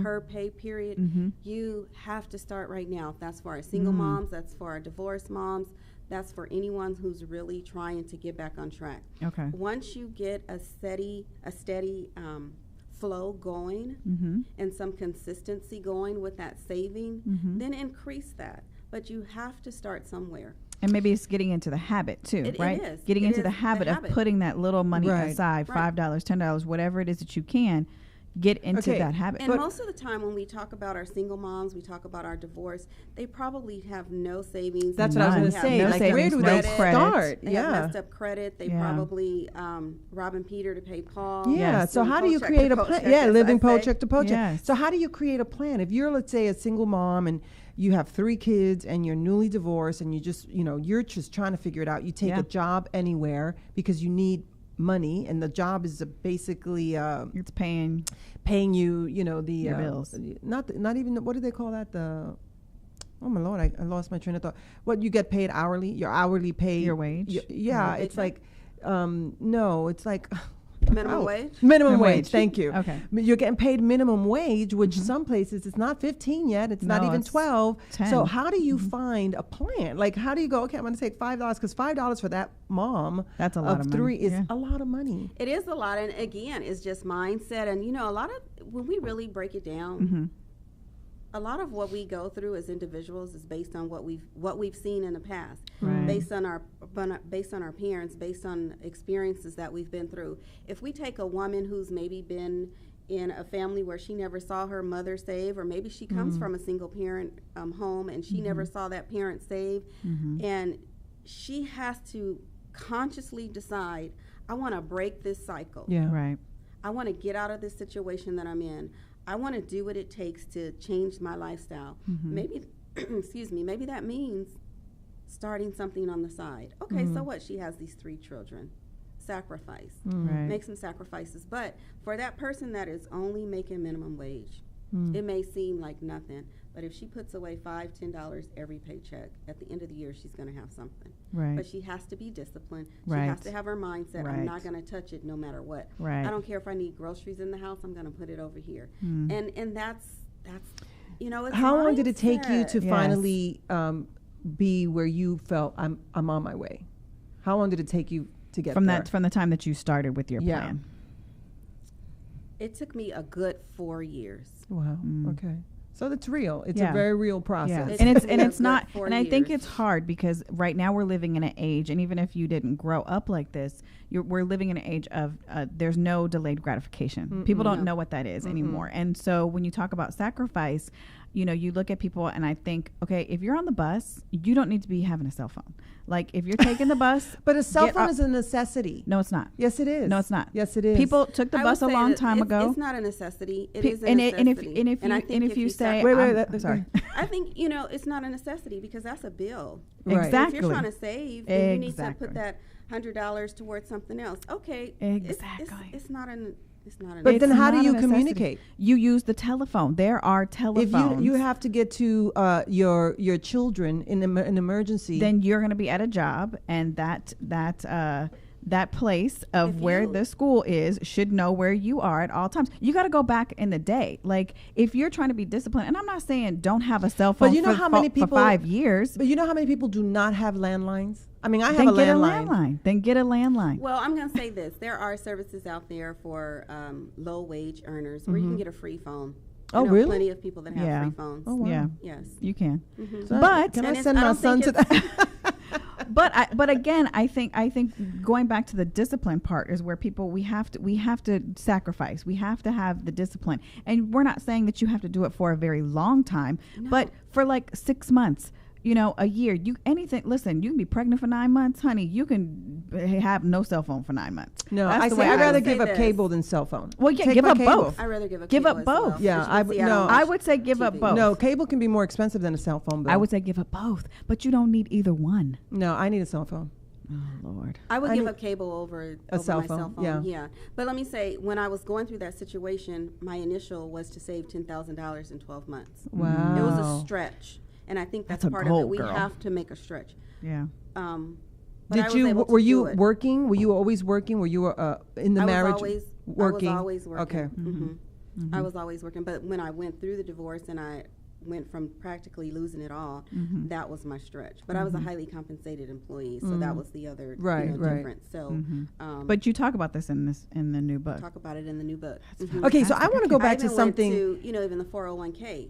per pay period, you have to start right now. If that's for our single moms, that's for our divorced moms, that's for anyone who's really trying to get back on track. Okay. Once you get a steady flow going and some consistency going with that saving, then increase that. But you have to start somewhere. And maybe it's getting into the habit too, It right? is. Getting It into is the the habit of habit. putting that little money Right. aside, Right. $5, $10, whatever it is that you can, get into Okay. that habit. And But- most of the time when we talk about our single moms, we talk about our divorce, they probably have no savings. That's They what I was None. going to probably say. have No Like, savings, where do no they credit. start? They have Yeah. messed up credit. They Yeah. probably robbing Peter to pay Paul. Yeah. Yes. So Living how do you paycheck create to a plan? paycheck, Yeah, as living I say. paycheck to paycheck. Yes. So how do you create a plan? If you're, let's say, a single mom and you have 3 kids and you're newly divorced and you just, you're just trying to figure it out. You take Yeah. a job anywhere because you need money, and the job is basically It's paying. paying you, the Your bills. Not even, what do they call that? Oh my Lord, I lost my train of thought. What you get paid hourly? Your hourly pay. Your wage? Yeah, Your it's paycheck? like, no, it's like Minimum Oh, wage? Minimum Minimum wage. wage. Thank you. Okay. You're getting paid minimum wage, which some places it's not 15 yet. It's not No, even it's 12. 10. So how do you find a plan? Like, how do you go? Okay, I'm going to take $5 because $5 for that mom That's a lot of money. 3 is Yeah. a lot of money. It is a lot, and again, it's just mindset. And a lot of when we really break it down, a lot of what we go through as individuals is based on what we've seen in the past, Right. based on our parents, based on experiences that we've been through. If we take a woman who's maybe been in a family where she never saw her mother save, or maybe she comes from a single parent home and she never saw that parent save, and she has to consciously decide, I want to break this cycle. Yeah. Right. I want to get out of this situation that I'm in. I want to do what it takes to change my lifestyle. Maybe, excuse me, maybe that means starting something on the side. Okay, so what? She has these 3 children. Sacrifice. Right. Make some sacrifices. But for that person that is only making minimum wage, it may seem like nothing. But if she puts away $5, $10 every paycheck, at the end of the year, she's going to have something. Right. But she has to be disciplined. Right. She has to have her mindset, Right. I'm not going to touch it no matter what. Right. I don't care if I need groceries in the house, I'm going to put it over here. And that's it's How long did it take you mindset. to Yes. finally be where you felt I'm on my way? How long did it take you to get From there? that, from the time that you started with your Yeah. plan. It took me a good 4 years. Wow. Okay. So it's real. It's Yeah. a very real process. It and took it's me and a it's good not 4 and I think years. it's hard because right now we're living in an age, and even if you didn't grow up like this, we're living in an age of there's no delayed gratification. People don't know what that is anymore. And so when you talk about sacrifice, you look at people and I think, okay, if you're on the bus, you don't need to be having a cell phone. Like if you're taking the bus, But a cell get phone up- is a necessity. no, it's not. Yes, it is. No, it's not. Yes, it is. People took the I bus a would say long that time ago. It's not a necessity. It Pe- is a and necessity. if you say, Wait, I'm sorry. I think it's not a necessity because that's a bill. Right. Exactly. If you're trying to save, then you need to Exactly. put that $100 towards something else. Okay. Exactly. It's not an. It's not an. But then It's how do not you a necessity. communicate? You use the telephone. There are If telephones. you have to get to your children in an emergency, then you're going to be at a job, and that that place of where the school is should know where you are at all times. You got to go back in the day. Like, if you're trying to be disciplined, and I'm not saying don't have a cell phone But you know how many people, for 5 years. But you know how many people do not have landlines? I mean, I have Then a get landline. Then get a landline. Well, I'm going to say this. There are services out there for low wage earners where you can get a free phone. I Oh, know really? Plenty of people that have free phones. Oh, wow. Yeah, Yes. you can. So But can I And send I my don't son think to that? but again, I think going back to the discipline part is where we have to sacrifice. We have to have the discipline, and we're not saying that you have to do it for a very long time, but for like 6 months. A year. Listen, you can be pregnant for 9 months, honey. You can have no cell phone for 9 months. No, That's I the say way I'd rather would give say up this. cable than cell phone. Well, yeah, Take give my up cable. both. I rather give up Give cable up as well. both. Yeah, As you I can would- see, don't no. watch I would say give up TV. both. No, cable can be more expensive than a cell phone bill. I would say give up both, but you don't need either one. No, I need a cell phone. Oh Lord. I would I give need up cable over cell my cell phone, phone. yeah. But let me say, when I was going through that situation, my initial was to save $10,000 in 12 months. Wow. It was a stretch, and I think that's That's a part goal, of it. We girl. have to make a stretch. Yeah. But I Did was you? able to Were you do it. working? Were you always working? Were you in the I marriage was working? always working. Okay. I was always working. But when I went through the divorce and I went from practically losing it all, that was my stretch. But I was a highly compensated employee, so that was the other Right, right. difference. So, But you talk about this in the new book. talk about it in the new book. Okay, so I want to go I back to even something. went to, even the 401k.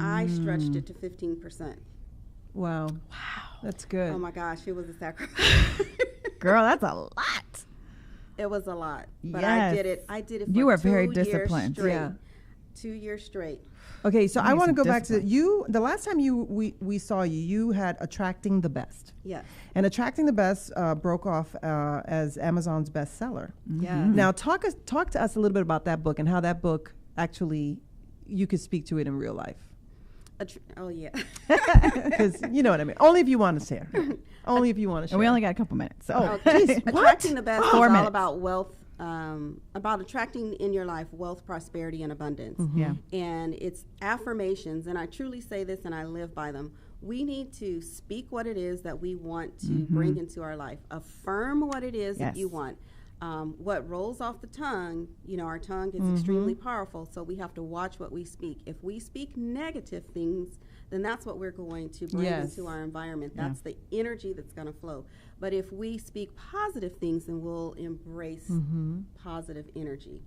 I stretched it to 15%. Wow. That's good. Oh my gosh, it was a sacrifice. Girl, that's a lot. It was a lot, but Yes. I did it for You were 2 very years disciplined. straight. Yeah. 2 years straight. Okay, so I need want to some go back to discipline. you. The last time we saw you, you had Attracting the Best. Yes. And Attracting the Best broke off as Amazon's bestseller. Yeah. Now, talk to us a little bit about that book and how that book actually, you could speak to it in real life. Oh yeah. Because you know what I mean. Only if you want to share. Only if you want to share. And we only got a couple minutes. So Oh, Okay. geez, what? Attracting the best is 4 all minutes. about wealth, about attracting in your life wealth, prosperity, and abundance. Yeah. And it's affirmations, and I truly say this and I live by them. We need to speak what it is that we want to bring into our life. Affirm what it is that you Yes. want. What rolls off the tongue, our tongue is extremely powerful, so we have to watch what we speak. If we speak negative things, then that's what we're going to bring Yes. into our environment. That's the energy that's going to flow. But if we speak positive things, then we'll embrace positive energy.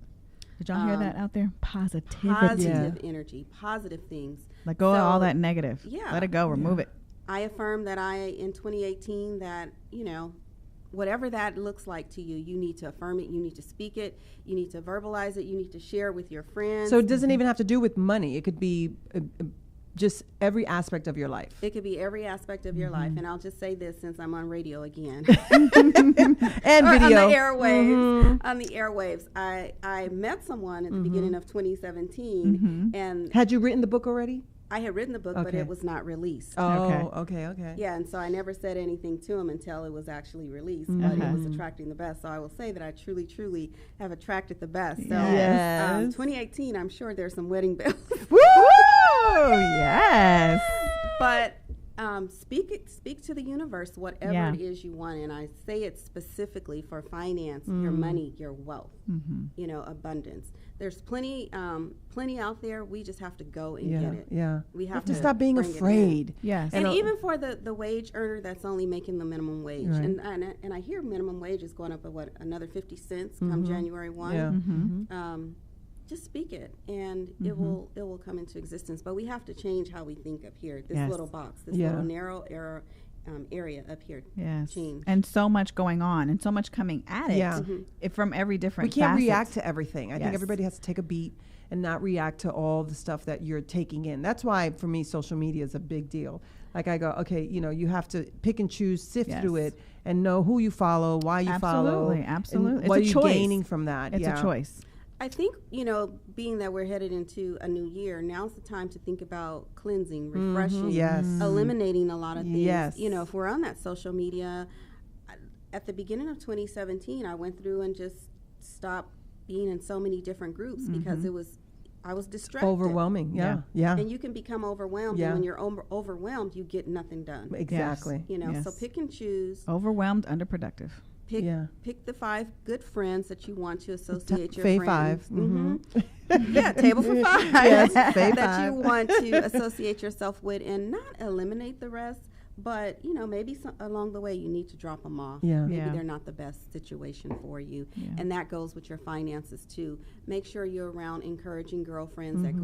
did y'all hear that out there? Positivity. Positive energy, positive things. Let go of all So, that negative. yeah. Let it go. Remove it. I affirm that in 2018, that, whatever that looks like to you, you need to affirm it, you need to speak it, you need to verbalize it, you need to share it with your friends. So it doesn't even have to do with money. It could be just every aspect of your life. It could be every aspect of your life. And I'll just say this since I'm on radio again. And video. On the airwaves. On the airwaves. I met someone at the beginning of 2017, and Had you written the book already? I had written the book, but Okay. it was not released. Oh, okay. Yeah, and so I never said anything to him until it was actually released, but it was attracting the best. So I will say that I truly, truly have attracted the best. So Yes. 2018, I'm sure there's some wedding bells. Woo! Yes. But speak to the universe, whatever Yeah. it is you want. And I say it specifically for finance, your money, your wealth, abundance. There's plenty out there. We just have to go and get it. Yeah. We You have have to to stop being bring it in. afraid. Yes. And And even for the wage earner that's only making the minimum wage, Right. and I hear minimum wage is going up at another 50 cents come January 1. Yeah. Just speak it, and it will come into existence. But we have to change how we think up here. This Yes. little box, this Yeah. little narrow area up here. Yes. Change. And so much going on and so much coming at it, Yeah. from every We different can't facets. react to everything. I think Yes. everybody has to take a beat and not react to all the stuff that you're taking in. That's why, for me, social media is a big deal. Like I go, okay, you have to pick and choose, sift Yes. through it, and know who you follow, why you follow. Absolutely, absolutely. And It's what a are you choice. gaining from that? It's Yeah. a choice. I think, being that we're headed into a new year, now's the time to think about cleansing, refreshing, Yes. eliminating a lot of things. Yes. If we're on that social media, at the beginning of 2017, I went through and just stopped being in so many different groups because I was distracted. Overwhelming. Yeah. And you can become overwhelmed. Yeah. And when you're overwhelmed, you get nothing done. Exactly. So Yes. pick and choose. Overwhelmed, underproductive. Pick Yeah. pick the 5 good friends that you want to associate your Fave friends. 5. Mhm. Yeah, table for 5. Yes, fave that 5. you want to associate yourself with, and not eliminate the rest. But maybe along the way you need to drop them off. Yeah. Maybe Yeah. they're not the best situation for you, Yeah. and that goes with your finances too. Make sure you're around encouraging girlfriends that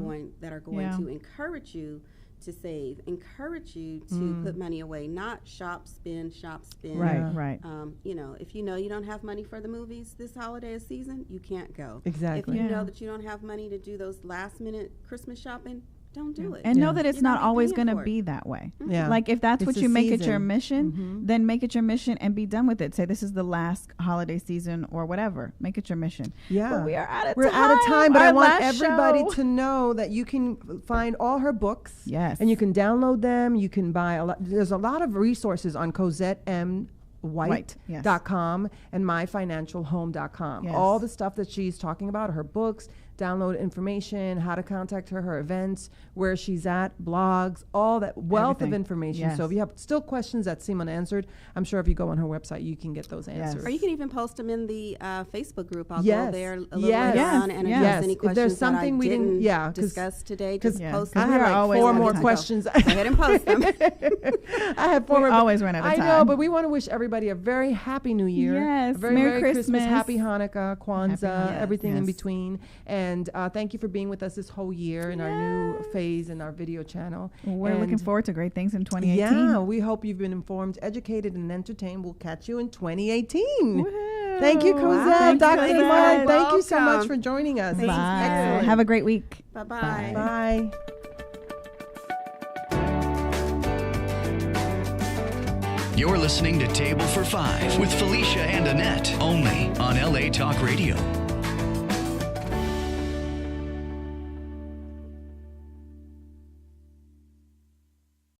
are going Yeah. to encourage you to save, encourage you to put money away, not shop, spend. Right, Yeah. right. If you know you don't have money for the movies this holiday season, you can't go. Exactly. If you Yeah. know that you don't have money to do those last minute Christmas shopping, don't do it. And know Yeah. that it's You're not not always paying going to for it. be that way. Yeah. Like if that's It's what a you make it your season. mission, then make it your mission and be done with it. Say this is the last holiday season or whatever. Make it your mission. Yeah. But we are out of We're time. out of time, but I Our want last everybody show. to know that you can find all her books. Yes. And you can download them. You can buy a lot. There's a lot of resources on CozetteMWhite.com and myfinancialhome.com. Yes. All the stuff that she's talking about, her books, download information, how to contact her, her events, where she's at, blogs, all that wealth Everything. of information. Yes. So if you have still questions that seem unanswered, I'm sure if you go on her website, you can get those Yes. answers. Or you can even post them in the Facebook group. I'll Yes. go there a little Yes. later Yes. on and Yes. address any If there's questions something that we I didn't- didn't yeah, 'cause- discuss today. Just Yeah, post 'cause them. we are I had like always 4 out of more time. questions. Go ahead and post them. I have 4 more. always run out of I know, time. but we want to wish everybody a very happy New Year. Yes, A very Merry Merry Christmas, Christmas. Happy Hanukkah, Kwanzaa, Happy Hanukkah. everything in Yes. between. And thank you for being with us this whole year in our new phase in our video channel. We're And looking forward to great things in 2018. Yeah, we hope you've been informed, educated, and entertained. We'll catch you in 2018. Woohoo. Thank you, Wow. Cozette, Thank you, Dr. Cozette. Lamar. Thank you so much Welcome. for joining us. Thank you. Bye. Excellent. Have a great week. Bye-bye. Bye. You're listening to Table for 5 with Felicia and Annette, only on LA Talk Radio.